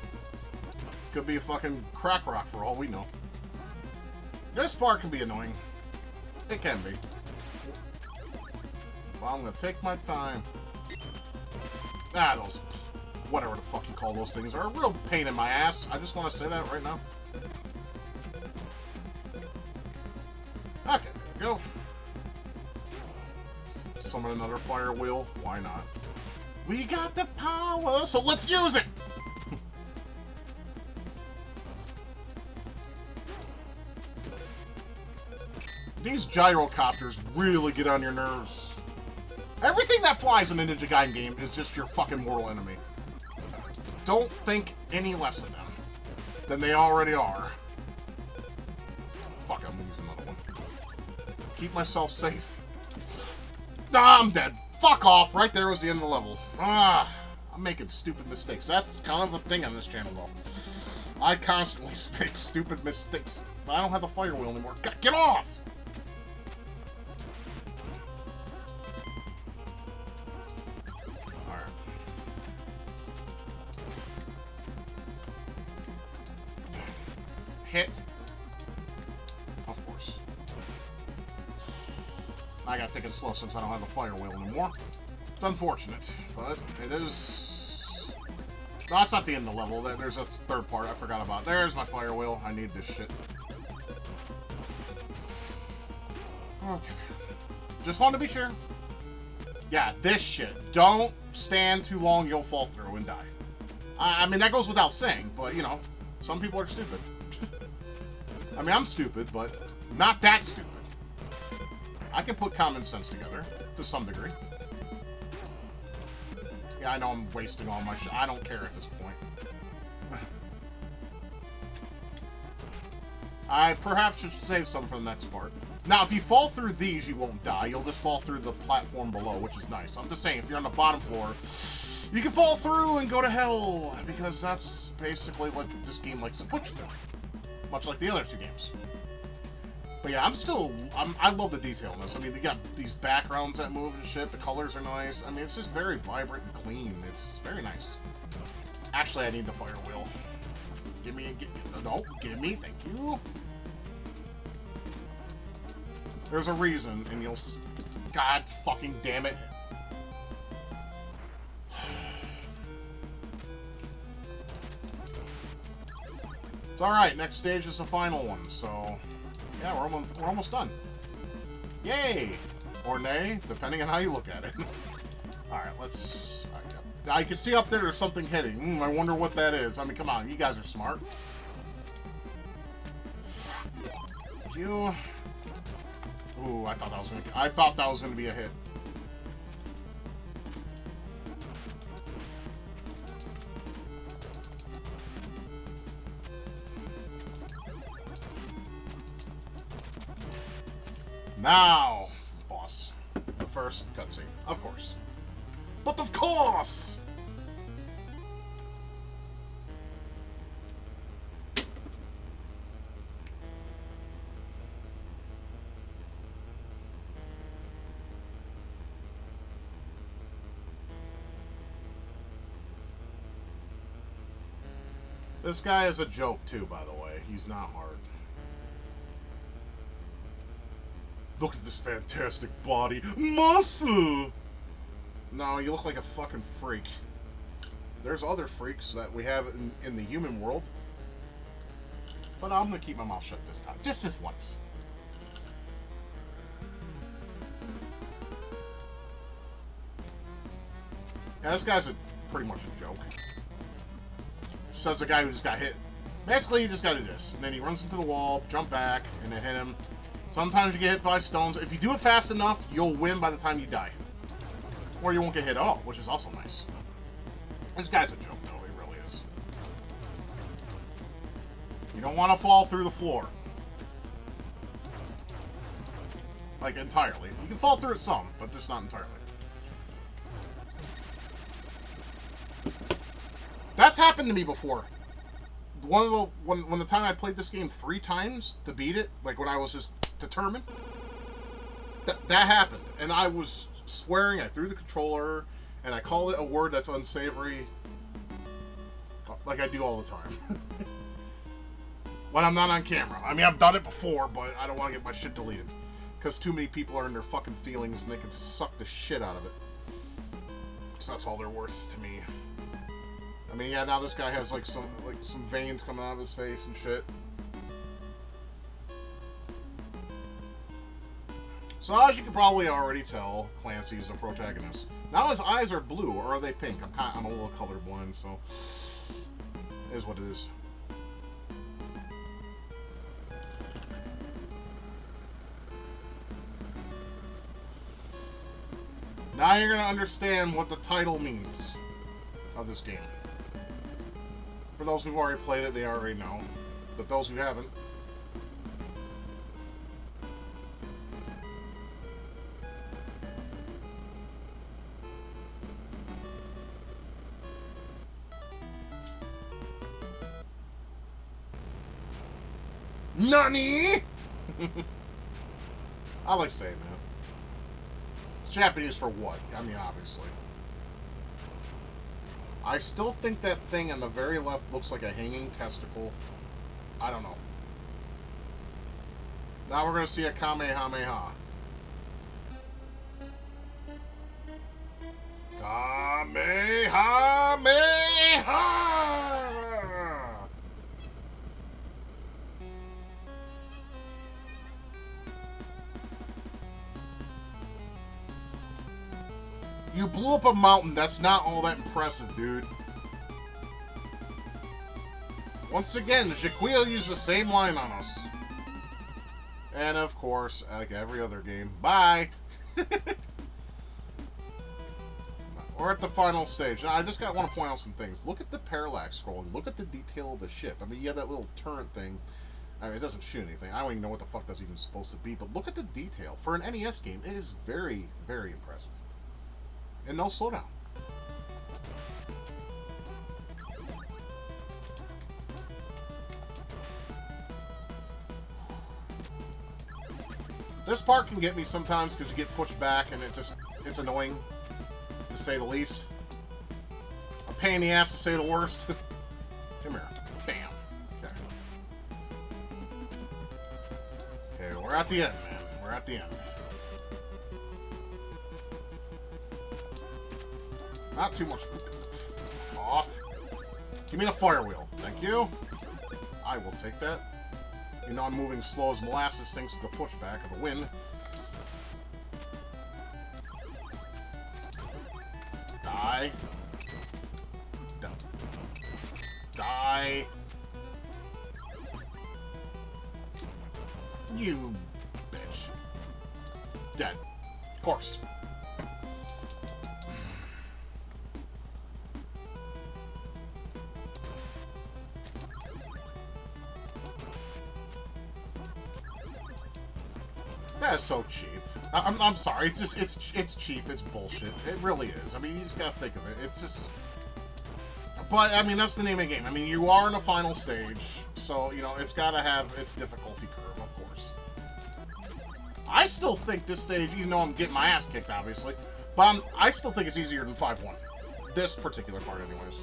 Could be a fucking crack rock for all we know. This part can be annoying. It can be. Well, I'm gonna take my time. Ah, those... whatever the fuck you call those things are a real pain in my ass. I just want to say that right now. Okay, there we go. Summon another fire wheel. Why not? We got the power, so let's use it! These gyrocopters really get on your nerves. Everything that flies in a Ninja Gaiden game is just your fucking mortal enemy. Don't think any less of them than they already are. Fuck, I'm gonna use another one. Keep myself safe. Ah, I'm dead. Fuck off. Right there was the end of the level. Ah, I'm making stupid mistakes. That's kind of a thing on this channel, though. I constantly make stupid mistakes. But I don't have the fire wheel anymore. Get off! Hit. Of course. I gotta take it slow since I don't have a fire wheel anymore. It's unfortunate, but it is... No, that's not the end of the level. There's a third part I forgot about. There's my fire wheel. I need this shit. Okay. Just wanted to be sure. Yeah, this shit. Don't stand too long, you'll fall through and die. I mean, that goes without saying, but, you know, some people are stupid. I mean, I'm stupid, but not that stupid. I can put common sense together, to some degree. Yeah, I know I'm wasting all my shit. I don't care at this point. I perhaps should save some for the next part. Now, if you fall through these, you won't die. You'll just fall through the platform below, which is nice. I'm just saying, if you're on the bottom floor, you can fall through and go to hell, because that's basically what this game likes to put you through. Much like the other two games. But yeah, I love the detail in this. I mean, they got these backgrounds that move and shit. The colors are nice. I mean, it's just very vibrant and clean. It's very nice. Actually, I need the fire wheel. Give me, no, give me, thank you. There's a reason, and you'll, God fucking damn it. It's alright, next stage is the final one, so... Yeah, we're almost done. Yay! Or nay, depending on how you look at it. Alright, let's... I can see up there's something hitting. I wonder what that is. I mean, come on, you guys are smart. Thank you. Ooh, I thought that was gonna be a hit. Now, boss. But first, cutscene. Of course. But of course! This guy is a joke, too, by the way. He's not hard. Look at this fantastic body. Muscle! No, you look like a fucking freak. There's other freaks that we have in the human world. But I'm gonna keep my mouth shut this time. Just this once. Yeah, this guy's pretty much a joke. Says the guy who just got hit. Basically, you just gotta do this. And then he runs into the wall, jump back, and then hit him. Sometimes you get hit by stones. If you do it fast enough, you'll win by the time you die. Or you won't get hit at all, which is also nice. This guy's a joke, though. He really is. You don't want to fall through the floor. Like, entirely. You can fall through it some, but just not entirely. That's happened to me before. When the time I played this game 3 times to beat it, like when I was just determined, that happened, and I was swearing. I threw the controller, and I called it a word that's unsavory, like I do all the time. When I'm not on camera. I mean, I've done it before, but I don't want to get my shit deleted, because too many people are in their fucking feelings, and they can suck the shit out of it. So that's all they're worth to me. I mean, yeah, now this guy has like some veins coming out of his face and shit. So as you can probably already tell, Clancy's the protagonist. Now his eyes are blue, or are they pink? I'm a little colorblind, so it is what it is. Now you're gonna understand what the title means of this game. For those who've already played it, they already know. But those who haven't, NANI?! I like saying that. It's Japanese for what? I mean, obviously. I still think that thing on the very left looks like a hanging testicle. I don't know. Now we're going to see a Kamehameha. Kamehameha! You blew up a mountain. That's not all that impressive, dude. Once again, Jaquil used the same line on us. And of course, like every other game, bye! We're at the final stage. Now, I just want to point out some things. Look at the parallax scrolling. Look at the detail of the ship. I mean, you have that little turret thing. I mean, it doesn't shoot anything. I don't even know what the fuck that's even supposed to be. But look at the detail. For an NES game, it is very, very impressive. And no slowdown. This part can get me sometimes because you get pushed back and it's annoying, to say the least. A pain in the ass, to say the worst. Come here. Bam. Okay. Okay, we're at the end, man. We're at the end. Not too much. Off. Give me the fire wheel. Thank you. I will take that. You know I'm moving slow as molasses thanks to the pushback of the wind. Die. Die. You bitch. Dead. Of course. That is so cheap. I'm sorry. It's just it's cheap. It's bullshit. It really is. I mean, you just gotta think of it. It's just. But I mean, that's the name of the game. I mean, you are in a final stage, so you know it's gotta have its difficulty curve, of course. I still think this stage, even though I'm getting my ass kicked, obviously, but I still think it's easier than 5-1. This particular part, anyways.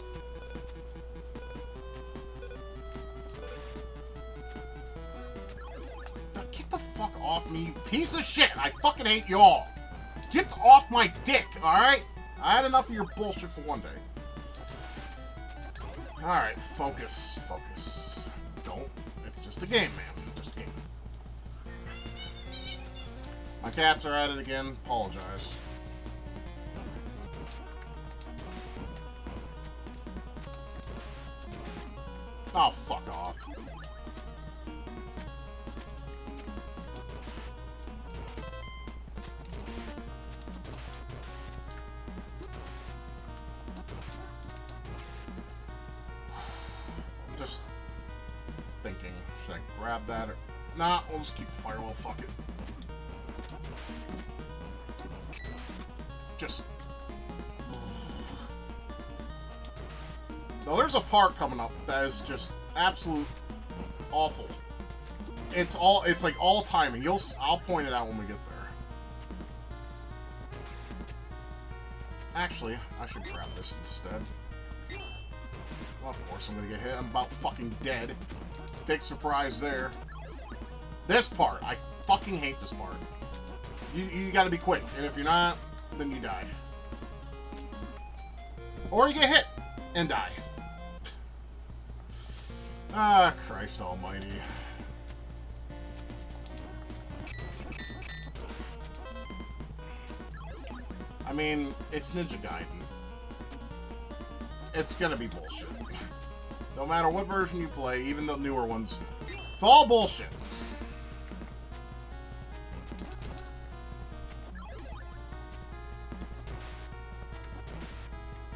Get the fuck off me, you piece of shit! I fucking hate y'all! Get off my dick, alright? I had enough of your bullshit for one day. Alright, focus, focus. Don't. It's just a game, man. Just a game. My cats are at it again. Apologize. Oh, fuck off. I'm just thinking, should I grab that or... Nah, we'll just keep the firewall, fuck it. Just... Now, there's a part coming up that is just absolute awful. It's like all timing. I'll point it out when we get there. Actually, I should grab this instead. Well, of course I'm gonna get hit. I'm about fucking dead. Big surprise there. This part, I fucking hate this part. You gotta be quick, and if you're not, then you die. Or you get hit and die. Ah, Christ almighty. I mean, it's Ninja Gaiden. It's gonna be bullshit. No matter what version you play, even the newer ones, it's all bullshit.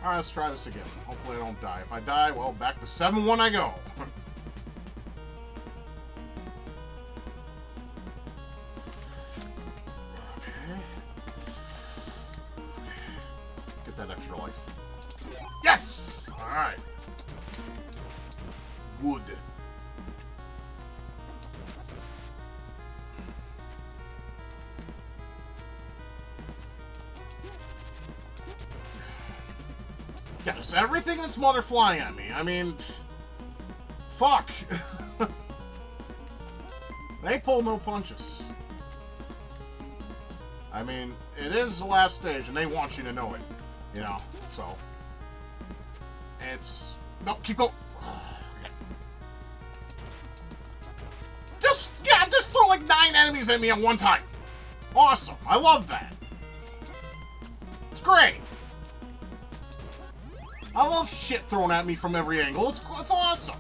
Alright, let's try this again. Hopefully I don't die. If I die, well, back to 7-1 I go. Okay. Get that extra life. Yes! Alright. Wood. Yeah, just everything that's mother flying at me. I mean, fuck. They pull no punches. I mean, it is the last stage, and they want you to know it. You know, so it's no, keep going. Just throw like 9 enemies at me at one time. Awesome. I love that. It's great. I love shit thrown at me from every angle. It's awesome.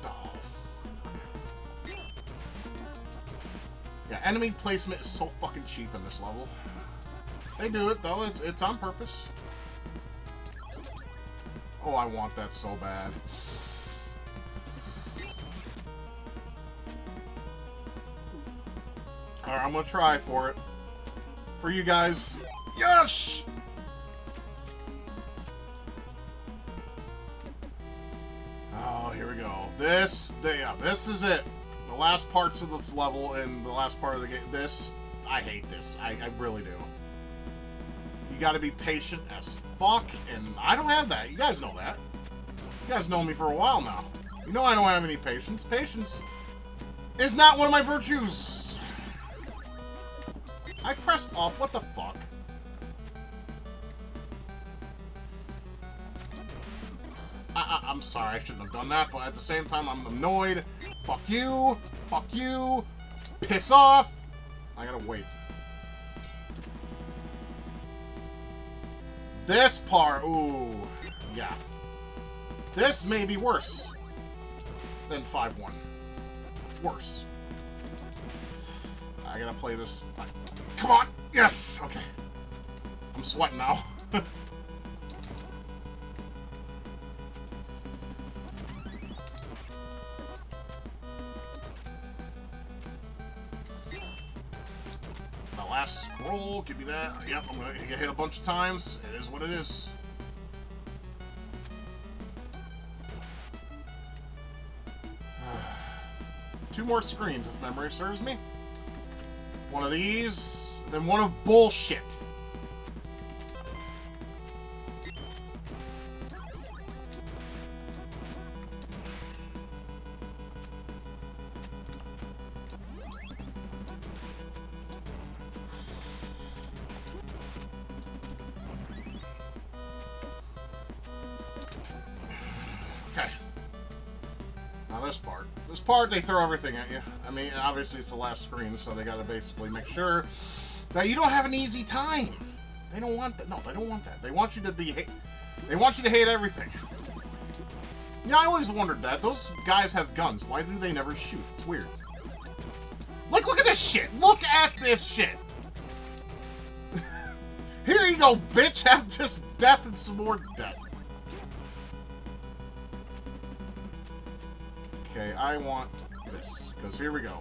Oh. Yeah, enemy placement is so fucking cheap in this level. They do it though. It's on purpose. Oh, I want that so bad. Alright, I'm gonna try for it. For you guys. Yes! Oh, here we go. This is it. The last parts of this level and the last part of the game. I hate this. I really do. You gotta be patient as fuck, and I don't have that. You guys know that. You guys know me for a while now. You know I don't have any patience. Patience is not one of my virtues. I pressed up. What the fuck? I'm sorry, I shouldn't have done that, but at the same time, I'm annoyed. Fuck you. Fuck you. Piss off. I gotta wait. This part, ooh, yeah. This may be worse than 5-1. worse. I gotta play this. Come on! Yes! Okay. I'm sweating now. My last scroll, give me that. Yep, I'm gonna get hit a bunch of times. It is what it is. Two more screens, if memory serves me. One of these, then one of bullshit. Okay. Now this part. This part, they throw everything at you. I mean, obviously it's the last screen, so they gotta basically make sure that you don't have an easy time. They don't want that. No, they don't want that. They want you to be... They want you to hate everything. Yeah, I always wondered that. Those guys have guns. Why do they never shoot? It's weird. Like, look at this shit! Look at this shit! Here you go, bitch! Have just death and some more death. Okay, I want this, because here we go.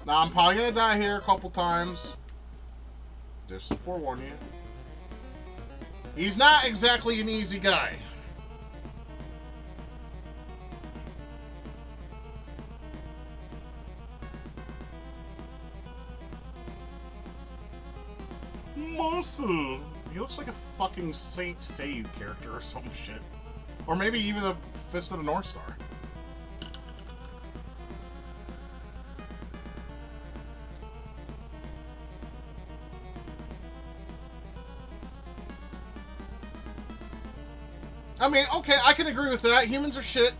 Now, I'm probably going to die here a couple times. Just to forewarn you. He's not exactly an easy guy. Muscle! He looks like a fucking Saint Save character or some shit. Or maybe even a Fist of the North Star. I mean, okay, I can agree with that. Humans are shit.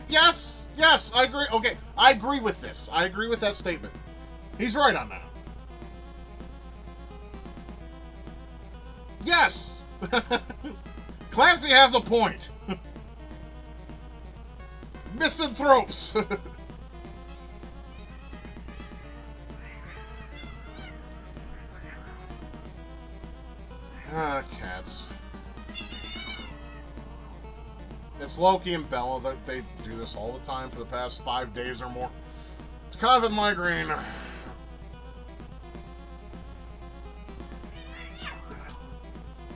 Yes, yes, I agree. Okay, I agree with this. I agree with that statement. He's right on that. Yes! Clancy has a point. Misanthropes. Cats. It's Loki and Bella. They do this all the time for the past 5 days or more. It's kind of a migraine.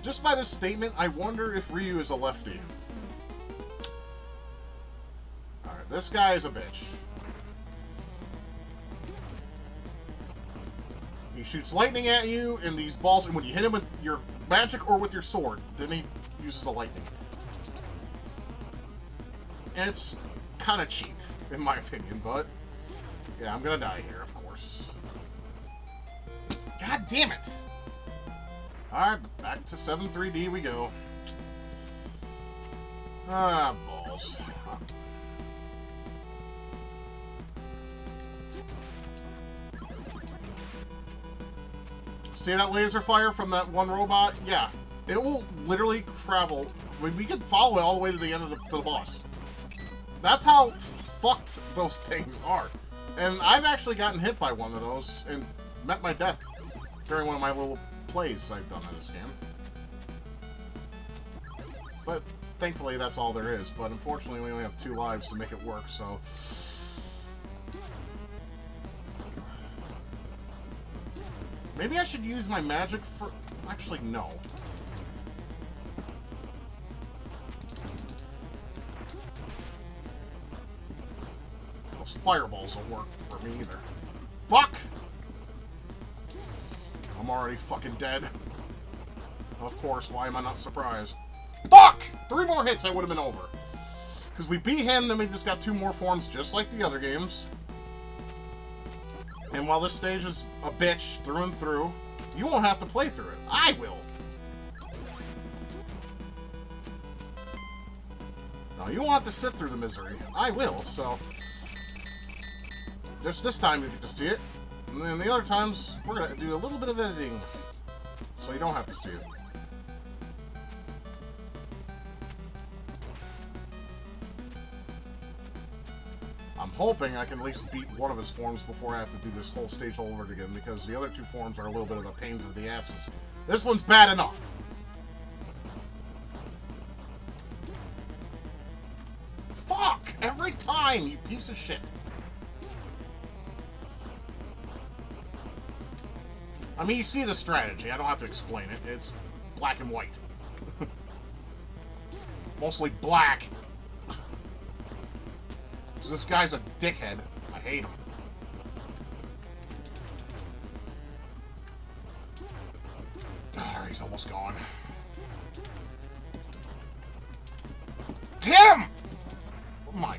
Just by this statement, I wonder if Ryu is a lefty. Alright, this guy is a bitch. He shoots lightning at you, and these balls, and when you hit him with your magic or with your sword, then he uses the lightning. And it's kind of cheap, in my opinion, but yeah, I'm gonna die here, of course. God damn it! Alright, back to 7-3D we go. Ah, balls. See that laser fire from that one robot? Yeah. It will literally travel. I mean, we could follow it all the way to the end of the boss. That's how fucked those things are. And I've actually gotten hit by one of those and met my death during one of my little plays I've done in this game. But thankfully that's all there is. But unfortunately we only have 2 lives to make it work, so... Maybe I should use my magic for... Actually, no. Those fireballs don't work for me either. Fuck! I'm already fucking dead. Of course, why am I not surprised? Fuck! 3 more hits, I would have been over. Because we beat him, then we just got 2 more forms, just like the other games. And while this stage is a bitch through and through, you won't have to play through it. I will. No, you won't have to sit through the misery. I will, so... Just this time you get to see it. And then the other times, we're going to do a little bit of editing. So you don't have to see it. I'm hoping I can at least beat one of his forms before I have to do this whole stage all over again, because the other two forms are a little bit of a pains in the asses. This one's bad enough. Fuck! Every time, you piece of shit. I mean, you see the strategy. I don't have to explain it. It's black and white. Mostly black. This guy's a dickhead. I hate him. Oh, he's almost gone. Get him! Oh my.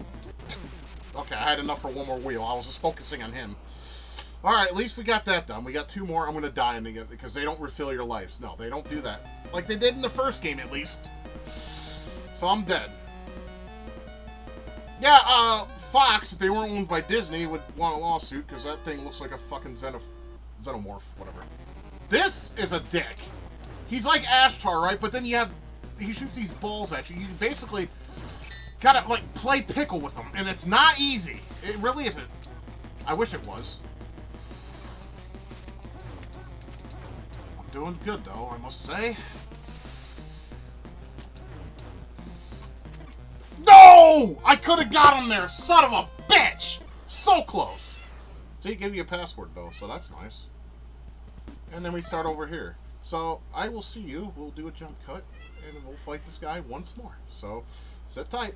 Okay, I had enough for one more wheel. I was just focusing on him. Alright, at least we got that done. We got two more. I'm going to die in again because they don't refill your lives. No, they don't do that. Like they did in the first game, at least. So I'm dead. Yeah, Fox, if they weren't owned by Disney, would want a lawsuit because that thing looks like a fucking xenomorph, whatever. This is a dick. He's like Ashtar, right? But then he shoots these balls at you. You basically gotta, like, play pickle with him, and it's not easy. It really isn't. I wish it was. I'm doing good, though, I must say. No! I could have got him there, son of a bitch! So close. So he gave you a password, though, so that's nice. And then we start over here. So I will see you. We'll do a jump cut, and we'll fight this guy once more. So sit tight.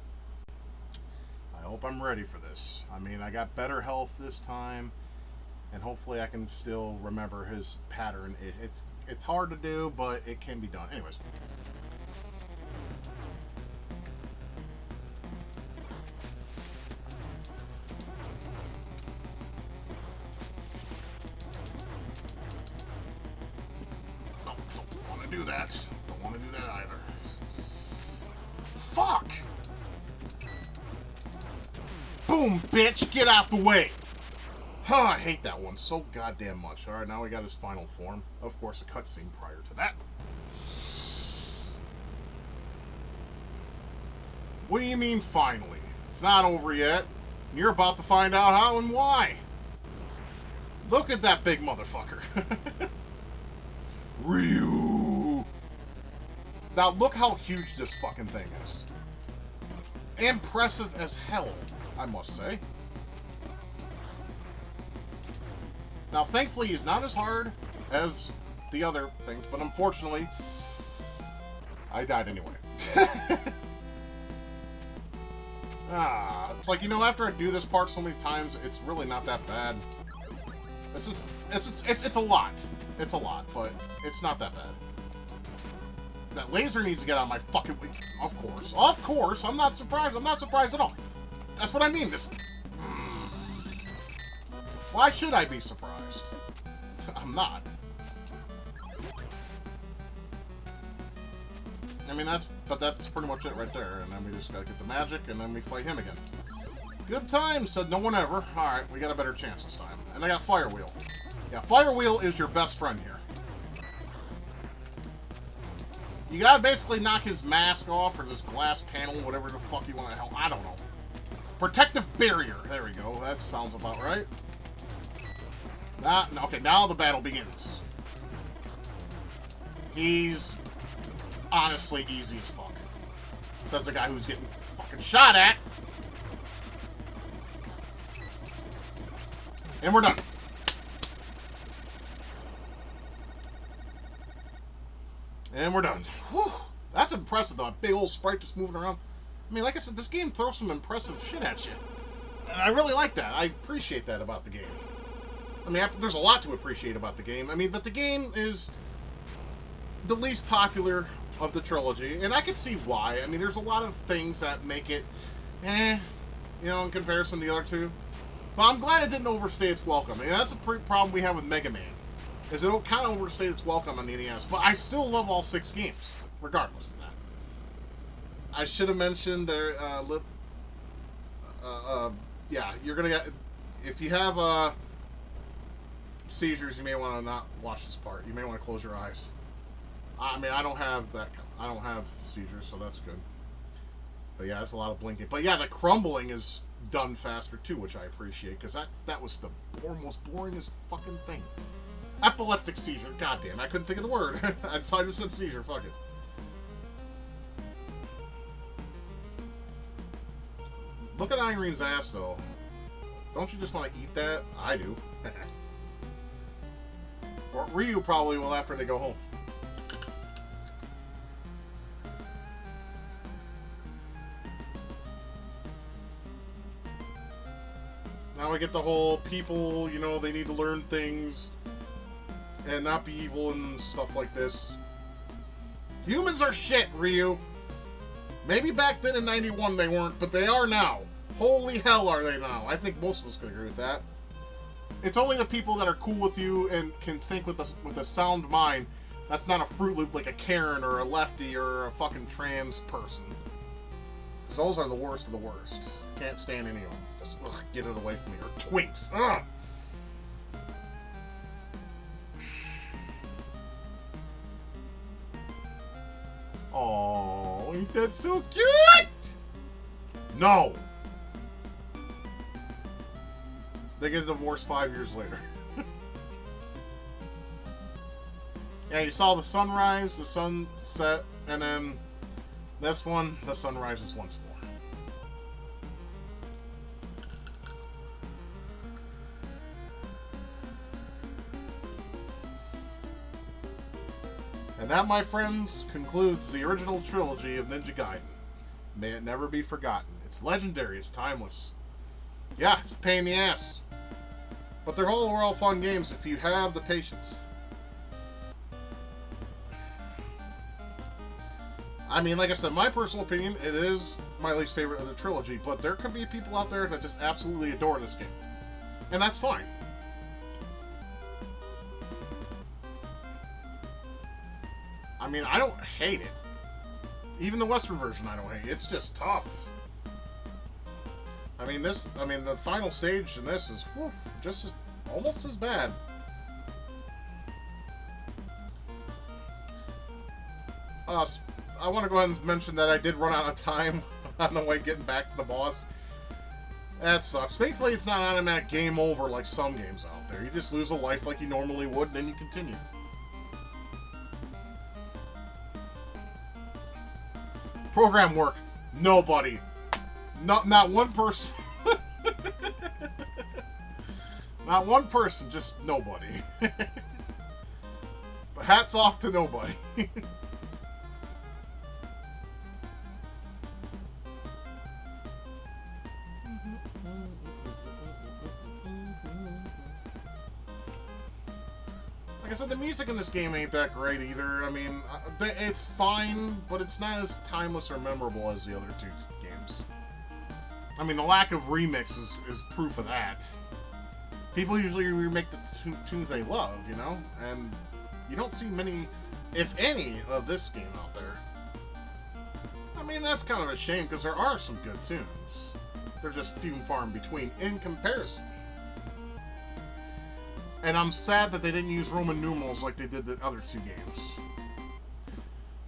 I hope I'm ready for this. I mean, I got better health this time, and hopefully I can still remember his pattern. It's hard to do, but it can be done. Anyways. Do that. Don't want to do that either. Fuck! Boom, bitch! Get out the way! Huh, I hate that one so goddamn much. Alright, now we got his final form. Of course, a cutscene prior to that. What do you mean, finally? It's not over yet. You're about to find out how and why. Look at that big motherfucker. Ryu! Now look how huge this fucking thing is. Impressive as hell, I must say. Now thankfully he's not as hard as the other things, but unfortunately I died anyway. It's like, you know, after I do this part so many times, it's really not that bad. It's a lot. It's a lot, but it's not that bad. That laser needs to get out of my fucking way. Of course. Of course. I'm not surprised. I'm not surprised at all. That's what I mean. This. Why should I be surprised? I'm not. I mean, that's pretty much it right there. And then we just gotta get the magic, and then we fight him again. Good time, said no one ever. Alright, we got a better chance this time. And I got Fire Wheel. Yeah, Fire Wheel is your best friend here. You gotta basically knock his mask off, or this glass panel, whatever the fuck you want to help. I don't know. Protective barrier. There we go. That sounds about right. Okay, now the battle begins. He's honestly easy as fuck. Says the guy who's getting fucking shot at. And we're done. And we're done. Whew. That's impressive, though. A big old sprite just moving around. I mean, like I said, this game throws some impressive shit at you. And I really like that. I appreciate that about the game. I mean, there's a lot to appreciate about the game. I mean, but the game is the least popular of the trilogy. And I can see why. I mean, there's a lot of things that make it, you know, in comparison to the other two. But I'm glad it didn't overstay its welcome. I mean, that's a problem we have with Mega Man. Is it kind of overstayed its welcome on the NES, but I still love all 6 games, regardless of that. I should have mentioned there, yeah, you're gonna get, if you have seizures, you may want to not watch this part. You may want to close your eyes. I mean, I don't have seizures, so that's good. But yeah, that's a lot of blinking. But yeah, the crumbling is done faster too, which I appreciate, because that was the most boringest fucking thing. Epileptic seizure. Goddamn, I couldn't think of the word. I just said seizure. Fuck it. Look at Irene's ass, though. Don't you just want to eat that? I do. Or Ryu probably will after they go home. Now we get the whole people, you know, they need to learn things and not be evil and stuff like this. Humans are shit, Ryu. Maybe back then in 91 they weren't, but they are now. Holy hell are they now. I think most of us could agree with that. It's only the people that are cool with you and can think with a sound mind that's not a Fruit Loop like a Karen or a lefty or a fucking trans person. Because those are the worst of the worst. Can't stand any of them. Just get it away from me. Or twinks. Ugh. Oh, ain't that so cute? No. They get divorced 5 years later. Yeah, you saw the sunrise, the sunset, and then this one, the sun rises once more. And that, my friends, concludes the original trilogy of Ninja Gaiden. May it never be forgotten. It's legendary, it's timeless. Yeah, it's a pain in the ass. But they're all fun games if you have the patience. I mean, like I said, my personal opinion, it is my least favorite of the trilogy, but there could be people out there that just absolutely adore this game. And that's fine. I mean, I don't hate it. Even the Western version I don't hate. It's just tough. I mean, the final stage in this is just almost as bad. I want to go ahead and mention that I did run out of time on the way getting back to the boss. That sucks. Thankfully, it's not an automatic game over like some games out there. You just lose a life like you normally would, and then you continue. Program work. Nobody. Not one person. Not one person, just nobody. But hats off to nobody. Like I said, the music in this game ain't that great either. I mean, it's fine, but it's not as timeless or memorable as the other two games. I mean, the lack of remix is proof of that. People usually remake the tunes they love, you know? And you don't see many, if any, of this game out there. I mean, that's kind of a shame, because there are some good tunes. They're just few and far in between, in comparison. And I'm sad that they didn't use Roman numerals like they did the other two games.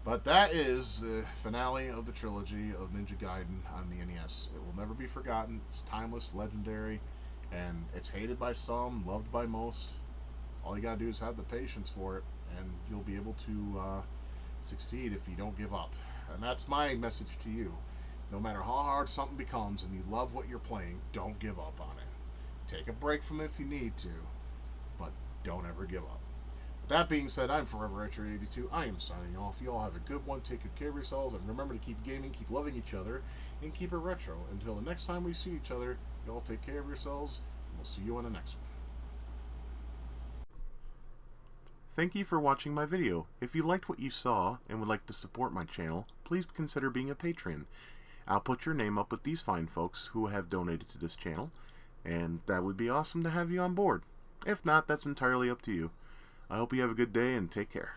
But that is the finale of the trilogy of Ninja Gaiden on the NES. It will never be forgotten. It's timeless, legendary, and it's hated by some, loved by most. All you gotta do is have the patience for it, and you'll be able to succeed if you don't give up. And that's my message to you. No matter how hard something becomes and you love what you're playing, don't give up on it. Take a break from it if you need to, but don't ever give up. With that being said, I'm Forever Retro 82. I am signing off. You all have a good one. Take good care of yourselves, and remember to keep gaming, keep loving each other, and keep it retro. Until the next time we see each other, you all take care of yourselves, and we'll see you on the next one. Thank you for watching my video. If you liked what you saw and would like to support my channel, please consider being a patron. I'll put your name up with these fine folks who have donated to this channel, and that would be awesome to have you on board. If not, that's entirely up to you. I hope you have a good day and take care.